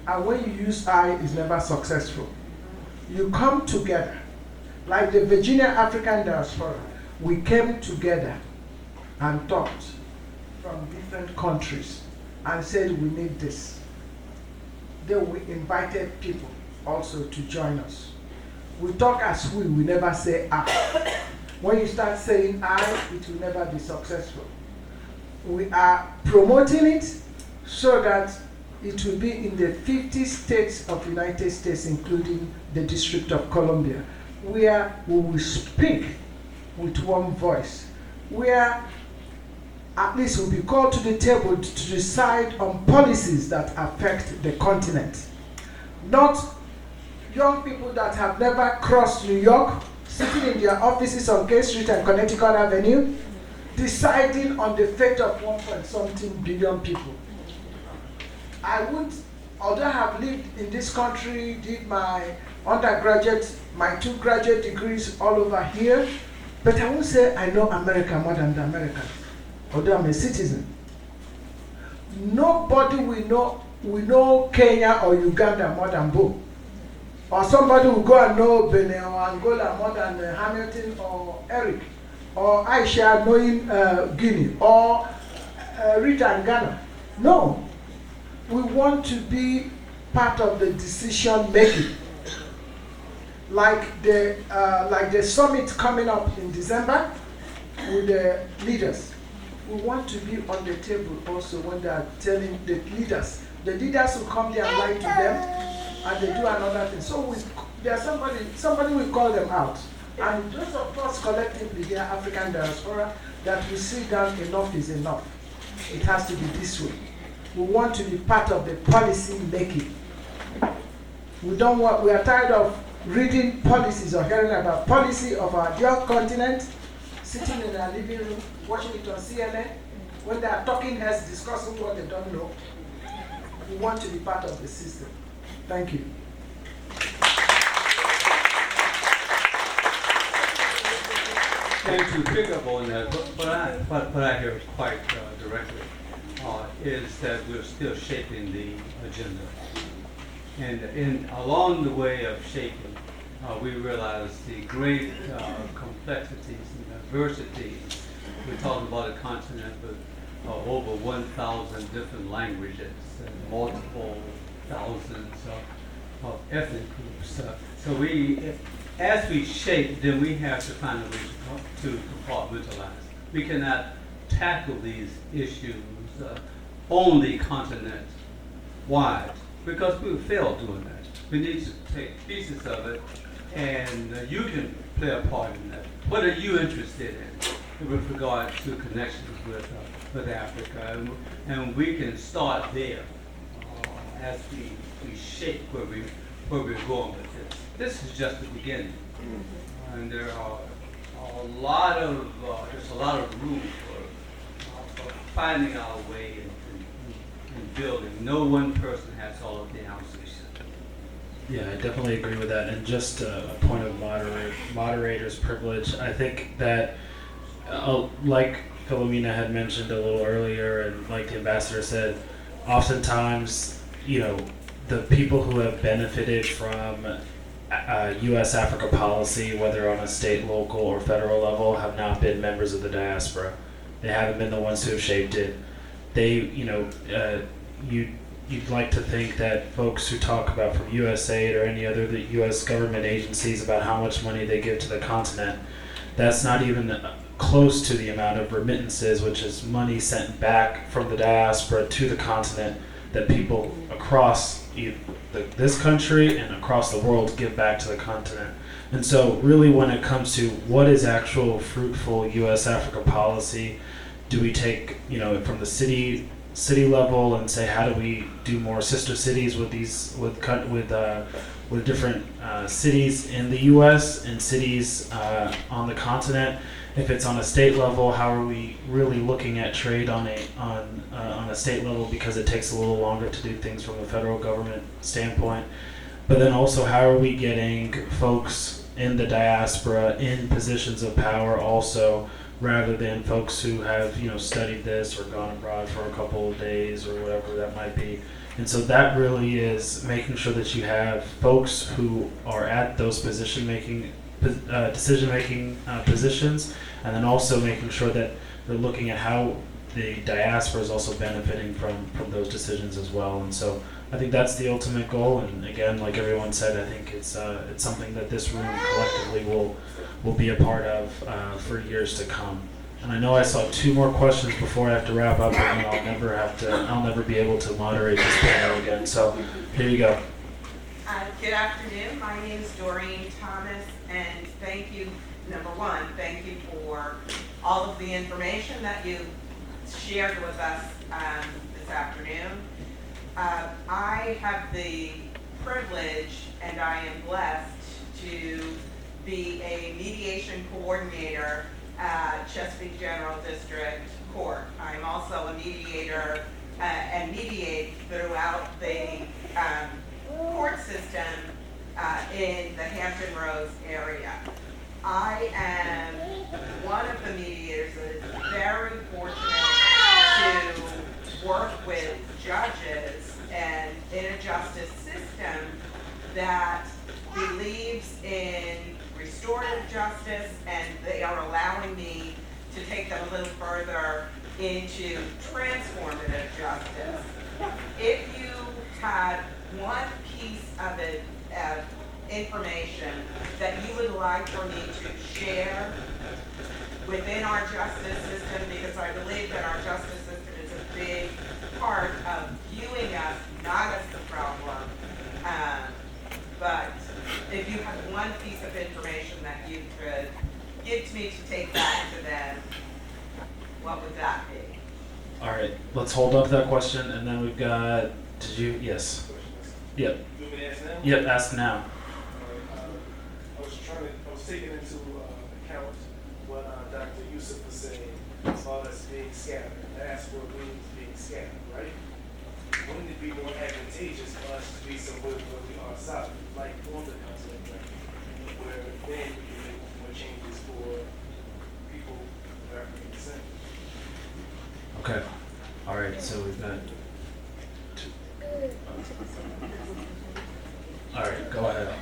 And when you use I, it's never successful. You come together. Like the Virginia African Diaspora, we came together and talked from different countries and said we need this. Then we invited people also to join us. We talk as we never say I. When you start saying I, it will never be successful. We are promoting it so that it will be in the 50 states of the United States, including the District of Columbia, where we will speak with one voice, where at least we'll be called to the table to decide on policies that affect the continent. Not young people that have never crossed New York, sitting in their offices on K Street and Connecticut Avenue, deciding on the fate of 1.something billion people. I would, although I have lived in this country, did my undergraduate, my 2 graduate degrees all over here, but I won't say I know America more than the Americans, although I'm a citizen. Nobody we know Kenya or Uganda more than Bo. Or somebody will go and know Benin or Angola more than Hamilton or Eric. Or Aisha knowing Guinea or Rita and Ghana. No. We want to be part of the decision making. Like the summit coming up in December with the leaders. We want to be on the table also when they are telling the leaders. The leaders will come there and lie to them and they do another thing. So there's somebody will call them out. And those of us collectively here, African Diaspora, that we sit down, enough is enough. It has to be this way. We want to be part of the policy making. We are tired of reading policies or hearing about policy of our dear continent, sitting in our living room, watching it on CNN, when they are talking heads discussing what they don't know. We want to be part of the system. Thank you. And to pick up on that, what I hear quite directly is that we're still shaping the agenda. And along the way of shaping, we realize the great complexities and diversities. We're talking about a continent with over 1,000 different languages and multiple thousands of ethnic groups. So as we shape, then we have to find a way to compartmentalize. We cannot tackle these issues only continent-wide, because we would fail doing that. We need to take pieces of it and you can play a part in that. What are you interested in with regard to connections with Africa? And we can start there as we shape where we're going with this. This is just the beginning, and there are there's a lot of room for finding our way and building. No one person has all of the answers. Yeah, I definitely agree with that. And just a point of moderator's privilege, I think that, like Philomena had mentioned a little earlier, and like the ambassador said, oftentimes, the people who have benefited from U.S. Africa policy, whether on a state, local, or federal level, have not been members of the diaspora. They haven't been the ones who have shaped it. They, you'd like to think that folks who talk about from USAID or any other the U.S. government agencies about how much money they give to the continent, that's not even close to the amount of remittances, which is money sent back from the diaspora to the continent that people across this country and across the world give back to the continent. And so really when it comes to what is actual fruitful U.S. Africa policy, do we take, from the city level and say how do we do more sister cities with different cities in the U.S. and cities on the continent? If it's on a state level, how are we really looking at trade on a state level, because it takes a little longer to do things from a federal government standpoint? But then also, how are we getting folks in the diaspora in positions of power also, rather than folks who have studied this or gone abroad for a couple of days or whatever that might be? And so that really is making sure that you have folks who are at those decision-making positions, and then also making sure that they're looking at how the diaspora is also benefiting from those decisions as well. And so I think that's the ultimate goal. And again, like everyone said, I think it's something that this room collectively will be a part of for years to come. And I know I saw 2 more questions before I have to wrap up, and I'll never be able to moderate this panel again. So here you go. Good afternoon. My name is Doreen Thomas, and thank you. Number one, thank you for all of the information that you shared with us this afternoon. I have the privilege, and I am blessed to be a mediation coordinator at Chesapeake General District Court. I'm also a mediator and mediate throughout the court system in the Hampton Roads area. I am one of the mediators that is very fortunate to work with judges and in a justice system that believes in restorative justice, and they are allowing me to take them a little further into transformative justice. If you had one piece of it, information that you would like for me to share within our justice system, because I believe that our justice system is a big part of viewing us not as the problem, but if you have one piece of information that you could give to me to take back to them, what would that be? All right, let's hold up that question, and then we've got, yes. Yep. Yep, ask now. I was taking into account what Dr. Yusuf was saying as far as being scattered. Diaspora means being scattered, right? Wouldn't it be more advantageous for us to be somewhere where we are solid, like on the continent, right? Where then we can make more changes for people of African descent? Okay. All right, so we've got all right, go ahead.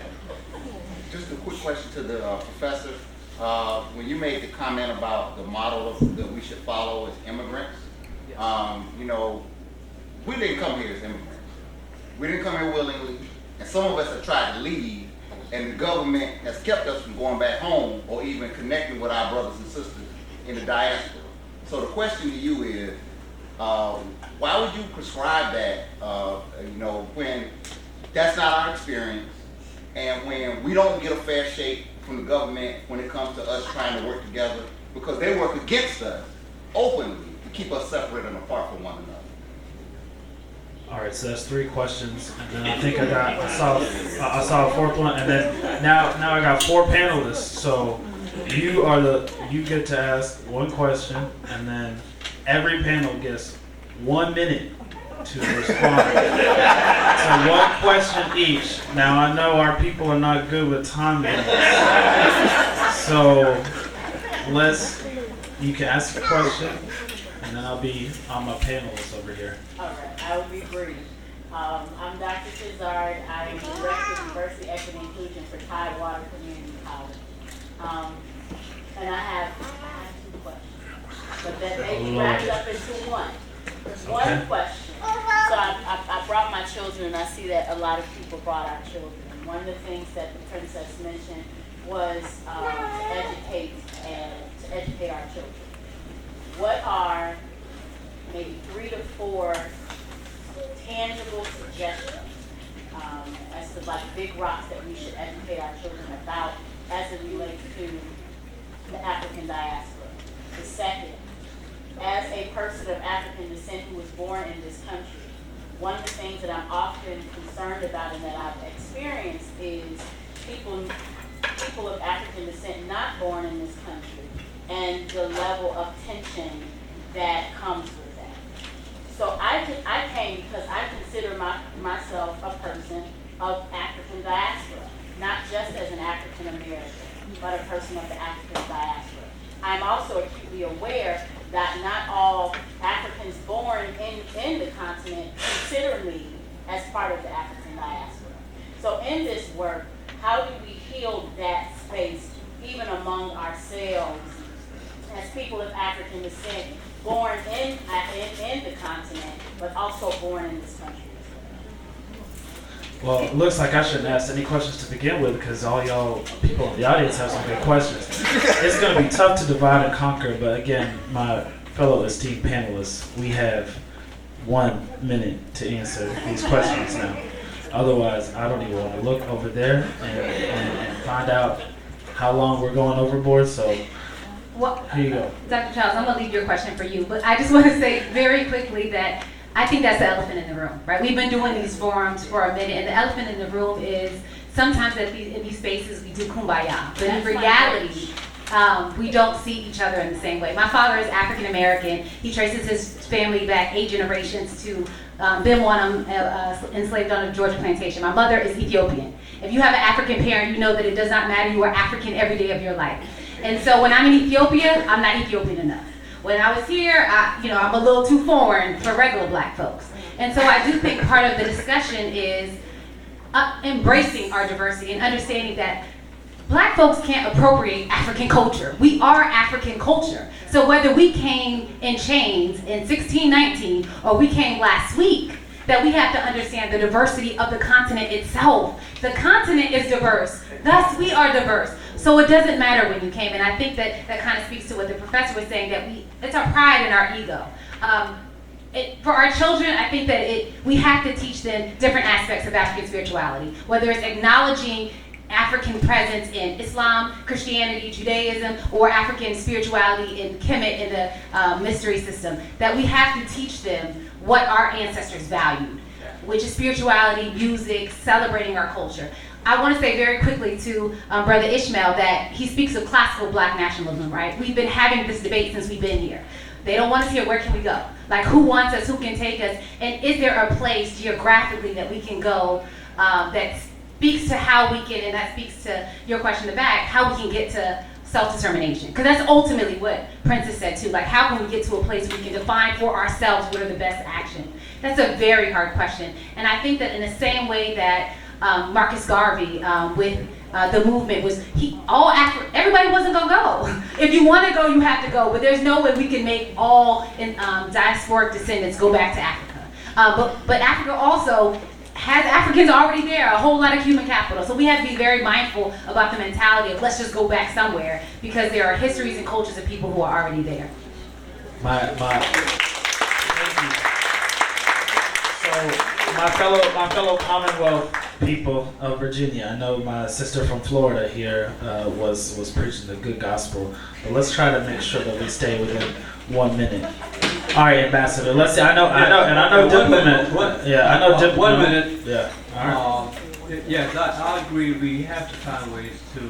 Just a quick question to the professor. When you made the comment about the model that we should follow as immigrants, we didn't come here as immigrants. We didn't come here willingly, and some of us have tried to leave, and the government has kept us from going back home or even connecting with our brothers and sisters in the diaspora. So the question to you is, why would you prescribe that, when that's not our experience, and when we don't get a fair shake from the government when it comes to us trying to work together, because they work against us openly to keep us separate and apart from one another. All right, so that's 3 questions, and then I think I saw a 4th one, and then now I got 4 panelists. So you get to ask 1 question, and then every panel gets 1 minute to respond. So 1 question each. Now I know our people are not good with time limits, so you can ask a question, and then I'll be on my panelists over here. All right, I will be brief. I'm Dr. Tizard. I am Director of Diversity, Equity, and Inclusion for Tidewater Community College. And I have 2 questions, but that may be wrapped up into one. One question. So I brought my children, and I see that a lot of people brought our children. One of the things that the princess mentioned was to educate our children. What are maybe 3 to 4 tangible suggestions as to like big rocks that we should educate our children about as it relates to the African diaspora? The second, as a person of African descent who was born in this country, one of the things that I'm often concerned about and that I've experienced is people of African descent not born in this country and the level of tension that comes with that. So I came because I consider myself a person of African diaspora, not just as an African American, but a person of the African diaspora. I'm also acutely aware that not all Africans born in the continent consider me as part of the African diaspora. So in this work, how do we heal that space even among ourselves as people of African descent born in the continent, but also born in this country? Well, it looks like I shouldn't ask any questions to begin with because all y'all people in the audience have some good questions. It's going to be tough to divide and conquer, but again, my fellow esteemed panelists, we have 1 minute to answer these questions now. Otherwise, I don't even want to look over there and find out how long we're going overboard, so here you go. Dr. Charles, I'm going to leave your question for you, but I just want to say very quickly that I think that's the elephant in the room, right? We've been doing these forums for a minute, and the elephant in the room is sometimes in these spaces we do kumbaya, but in reality, we don't see each other in the same way. My father is African American. He traces his family back 8 generations to Bimwanam, enslaved on a Georgia plantation. My mother is Ethiopian. If you have an African parent, you know that it does not matter. You are African every day of your life. And so when I'm in Ethiopia, I'm not Ethiopian enough. When I was here, I'm a little too foreign for regular black folks. And so I do think part of the discussion is embracing our diversity and understanding that black folks can't appropriate African culture. We are African culture. So whether we came in chains in 1619 or we came last week, that we have to understand the diversity of the continent itself. The continent is diverse, thus we are diverse. So it doesn't matter when you came, and I think that kind of speaks to what the professor was saying, that it's our pride and our ego. For our children, I think that we have to teach them different aspects of African spirituality, whether it's acknowledging African presence in Islam, Christianity, Judaism, or African spirituality in Kemet in the mystery system, that we have to teach them what our ancestors valued, which is spirituality, music, celebrating our culture. I want to say very quickly to Brother Ishmael that he speaks of classical black nationalism, right? We've been having this debate since we've been here. They don't want us here, where can we go? Like, who wants us, who can take us? And is there a place geographically that we can go that speaks to how we can, and that speaks to your question in the back, how we can get to self-determination? Because that's ultimately what Princess said too, like how can we get to a place where we can define for ourselves what are the best actions? That's a very hard question. And I think that in the same way that Marcus Garvey with the movement was, everybody wasn't gonna go. If you wanna go, you have to go, but there's no way we can make all diasporic descendants go back to Africa. But Africa also has Africans already there, a whole lot of human capital. So we have to be very mindful about the mentality of let's just go back somewhere, because there are histories and cultures of people who are already there. Thank you. So my fellow Commonwealth people of Virginia. I know my sister from Florida here was preaching the good gospel, but let's try to make sure that we stay within 1 minute. All right, Ambassador. Let's see. I know, diplomat. I know diplomat. 1 minute. Yeah. All right. Yes, I agree. We have to find ways to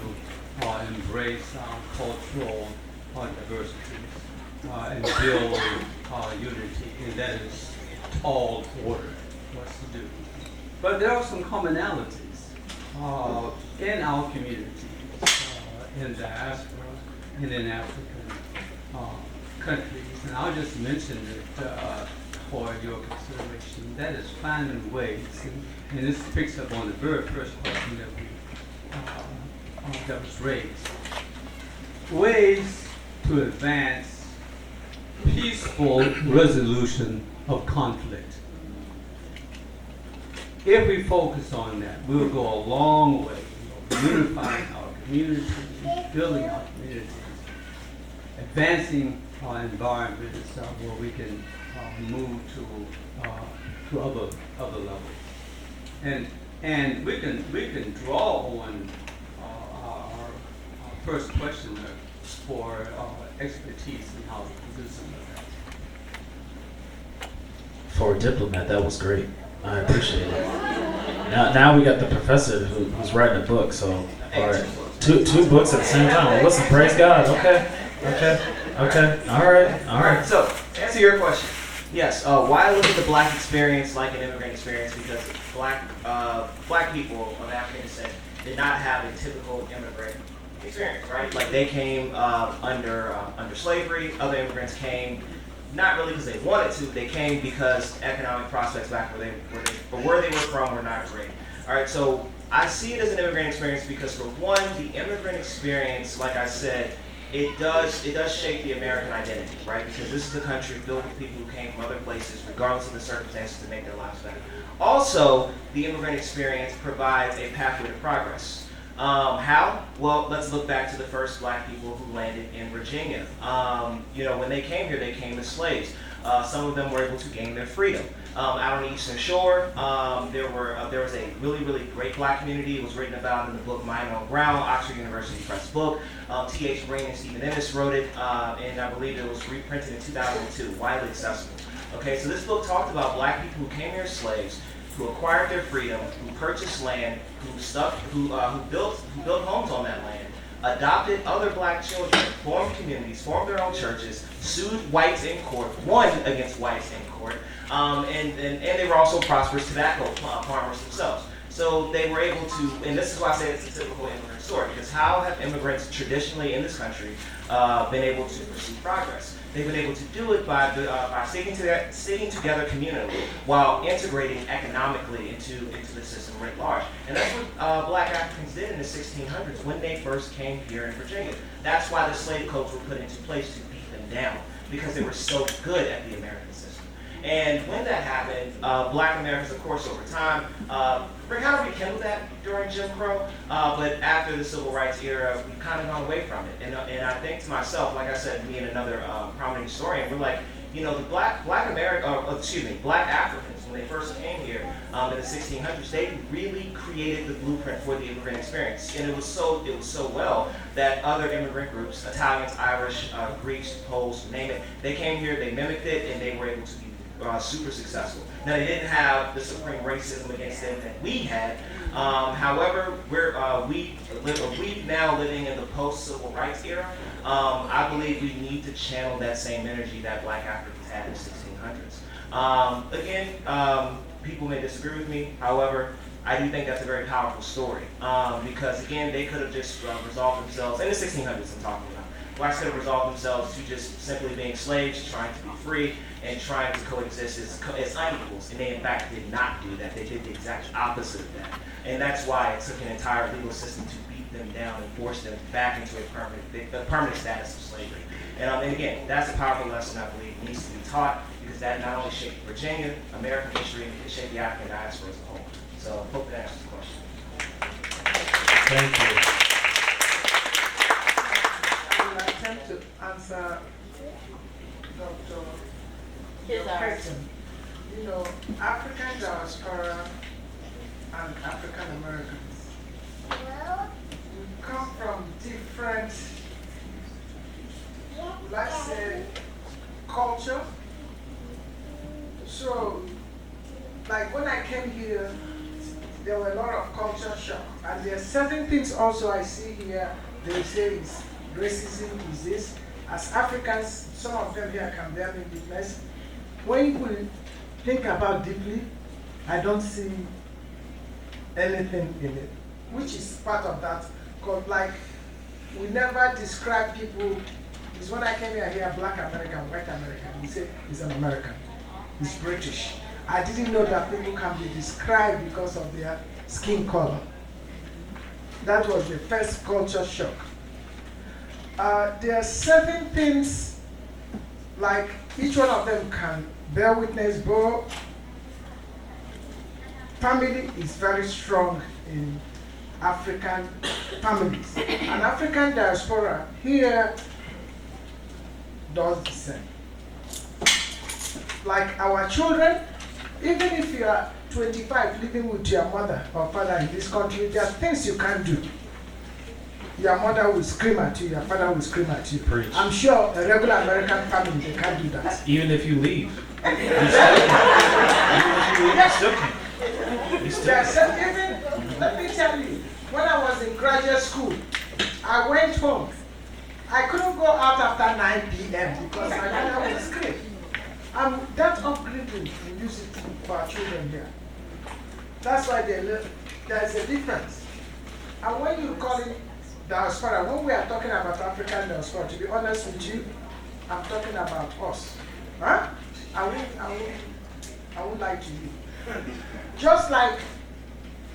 embrace cultural diversity and build unity, and that is tall order for us to do. But there are some commonalities in our communities, in diaspora, and in African countries. And I'll just mention it for your consideration. That is finding ways, and this picks up on the very first question that was raised. Ways to advance peaceful resolution of conflict. If we focus on that, we'll go a long way unifying our communities, building our communities, advancing our environments where we can move to other levels, and we can draw on our first questioner for expertise in how to do some of that. For a diplomat, that was great. I appreciate it. Now we got the professor who's writing a book. So, all right, two books at the same time. Well, listen, praise God. Okay. All right. So, to answer your question, yes. Why look at the Black experience like an immigrant experience? Because Black people of African descent did not have a typical immigrant experience, right? Like they came under slavery. Other immigrants came not really because they wanted to. They came because economic prospects back where they were from were not great. All right, so I see it as an immigrant experience because for one, the immigrant experience, like I said, it does shape the American identity, right? Because this is a country filled with people who came from other places, regardless of the circumstances, to make their lives better. Also, the immigrant experience provides a pathway to progress. How? Well, let's look back to the first Black people who landed in Virginia. When they came here, they came as slaves. Some of them were able to gain their freedom. Out on the Eastern Shore, there was a really, really great Black community. It was written about in the book Mine on Ground, Oxford University Press book. T.H. Green and Stephen Ennis wrote it, and I believe it was reprinted in 2002, widely accessible. Okay, so this book talked about Black people who came here as slaves, who acquired their freedom, who purchased land, who built homes on that land, adopted other Black children, formed communities, formed their own churches, sued whites in court, won against whites in court, and they were also prosperous tobacco farmers themselves. So they were able to, and this is why I say it's a typical immigrant story, because how have immigrants traditionally in this country been able to pursue progress? They've been able to do it by sticking together communally while integrating economically into the system writ large. And that's what Black Africans did in the 1600s when they first came here in Virginia. That's why the slave codes were put into place to beat them down, because they were so good at the American system. And when that happened, Black Americans, of course, over time, kind of rekindled that during Jim Crow, but after the Civil Rights era, we've kind of gone away from it. And I think to myself, like I said, me and another prominent historian, we're like, the Black Africans, when they first came here in the 1600s, they really created the blueprint for the immigrant experience. And it was so well that other immigrant groups, Italians, Irish, Greeks, Poles, name it, they came here, they mimicked it, and they were able to be super successful. Now, they didn't have the supreme racism against them that we had. However, we now living in the post-civil rights era. I believe we need to channel that same energy that Black Africans had in the 1600s. People may disagree with me. However, I do think that's a very powerful story because, again, they could have just resolved themselves, in the 1600s I'm talking about, Blacks could have resolved themselves to just simply being slaves, trying to be free, and trying to coexist as unequals. And they, in fact, did not do that. They did the exact opposite of that. And that's why it took an entire legal system to beat them down and force them back into a permanent status of slavery. And again, that's a powerful lesson I believe needs to be taught, because that not only shaped Virginia, American history, it shaped the African diaspora as a whole. So I hope that answers the question. Thank you. I will attempt to answer Dr. Hampton. African diaspora and and African Americans. We come from different, let's say, culture. So, like when I came here, there were a lot of culture shock. And there are certain things also I see here, they say is racism is this. As Africans, some of them here can bear me witness. When you think about deeply, I don't see anything in it, which is part of that. Because like, we never describe people, it's when I came here, black American, white American, we say he's an American, he's British. I didn't know that people can be described because of their skin color. That was the first culture shock. There are certain things, like each one of them can bear witness, but family is very strong in African families. And African diaspora here does the same. Like our children, even if you are 25 living with your mother or father in this country, there are things you can't do. Your mother will scream at you, your father will scream at you. Preach. I'm sure a regular American family, they can't do that. Even if you leave. You still can't. You still Yes, can't. even, let me tell you, when I was in graduate school, I went home. I couldn't go out after 9 p.m. because my mother would scream. That upbringing, we use it for our children here. That's why there's a difference. And when you call it diaspora, when we are talking about African diaspora, to be honest with you, I'm talking about us. Huh? I won't lie to you. Just like,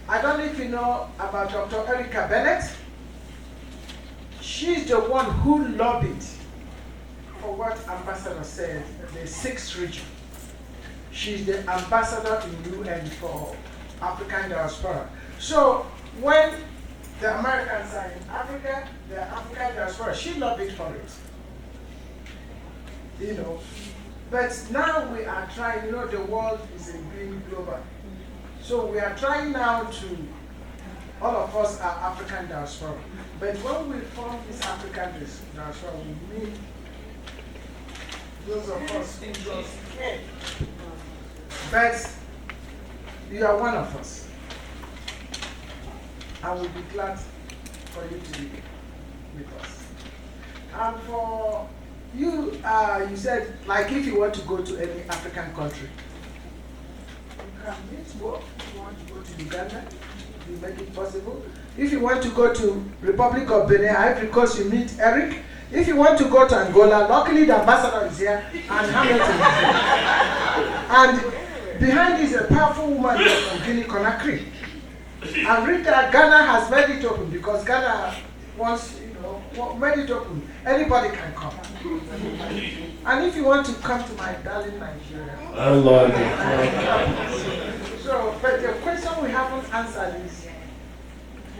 I don't know if you know about Dr. Erica Bennett. She's the one who lobbied for what Ambassador said, the 6th region. She's the ambassador in UN for African diaspora. So when the Americans are in Africa, the African diaspora, she lobbied for it. You know, but now we are trying, you know, the world is a green global. So we are trying now to, all of us are African diaspora. But when we form this African diaspora, we mean those of us who just came. But you are one of us. I will be glad for you to be with us. And for you, you said, like if you want to go to any African country, you can meet both. If you want to go to Uganda, you make it possible. If you want to go to Republic of Benin, Ivory Coast, you meet Eric. If you want to go to Angola, luckily the ambassador is here and Hamilton is here. And behind is a powerful woman from Guinea Conakry. And Rita, Ghana has made it open because Ghana wants, you know, made it open. Anybody can come. And if you want to come to my darling Nigeria. Oh Lord. So, but the question we haven't answered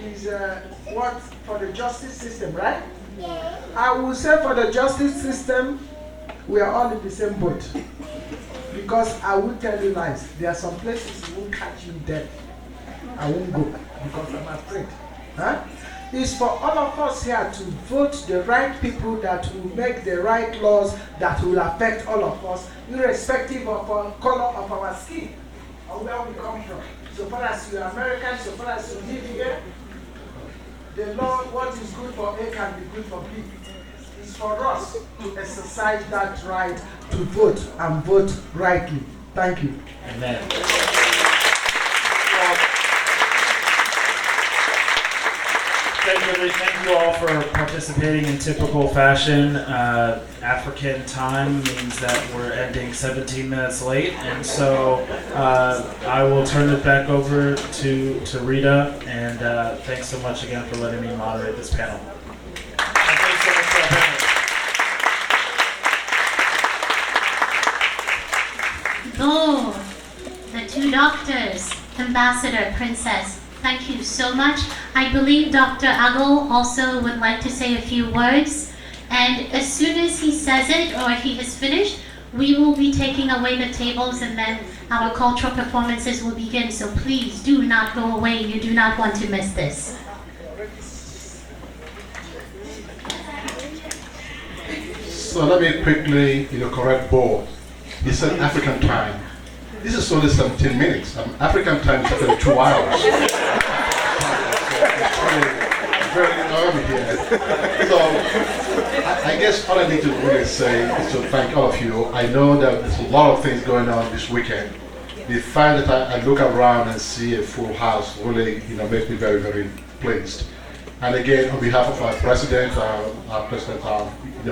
is what for the justice system, right? Yeah. I will say for the justice system, we are all in the same boat. Because I will tell you lies. There are some places you won't catch me dead. I won't go because I'm afraid. Huh? It's for all of us here to vote the right people that will make the right laws that will affect all of us, irrespective of the color of our skin or where we come from. So far as you are American, so far as you live here, the law, what is good for A can be good for B. It's for us to exercise that right to vote and vote rightly. Thank you. Amen. Thank you all for participating in typical fashion. African time means that we're ending 17 minutes late, and so I will turn it back over to Rita, and thanks so much again for letting me moderate this panel. And thanks so much for our Oh, the two doctors, Ambassador, Princess, thank you so much. I believe Dr. Agol also would like to say a few words. And as soon as he says it or he has finished, we will be taking away the tables and then our cultural performances will begin, so please do not go away. You do not want to miss this. So let me quickly, correct Bo. He said African time. This is only 17 minutes. African time is actually 2 hours. So it's very early here. So I guess all I need to really say is to thank all of you. I know that there's a lot of things going on this weekend. The fact that I look around and see a full house really, makes me very, very pleased. And again, on behalf of our president,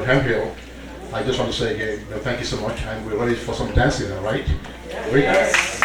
Hemphill, I just want to say again, thank you so much, and we're ready for some dancing, all right? Yes.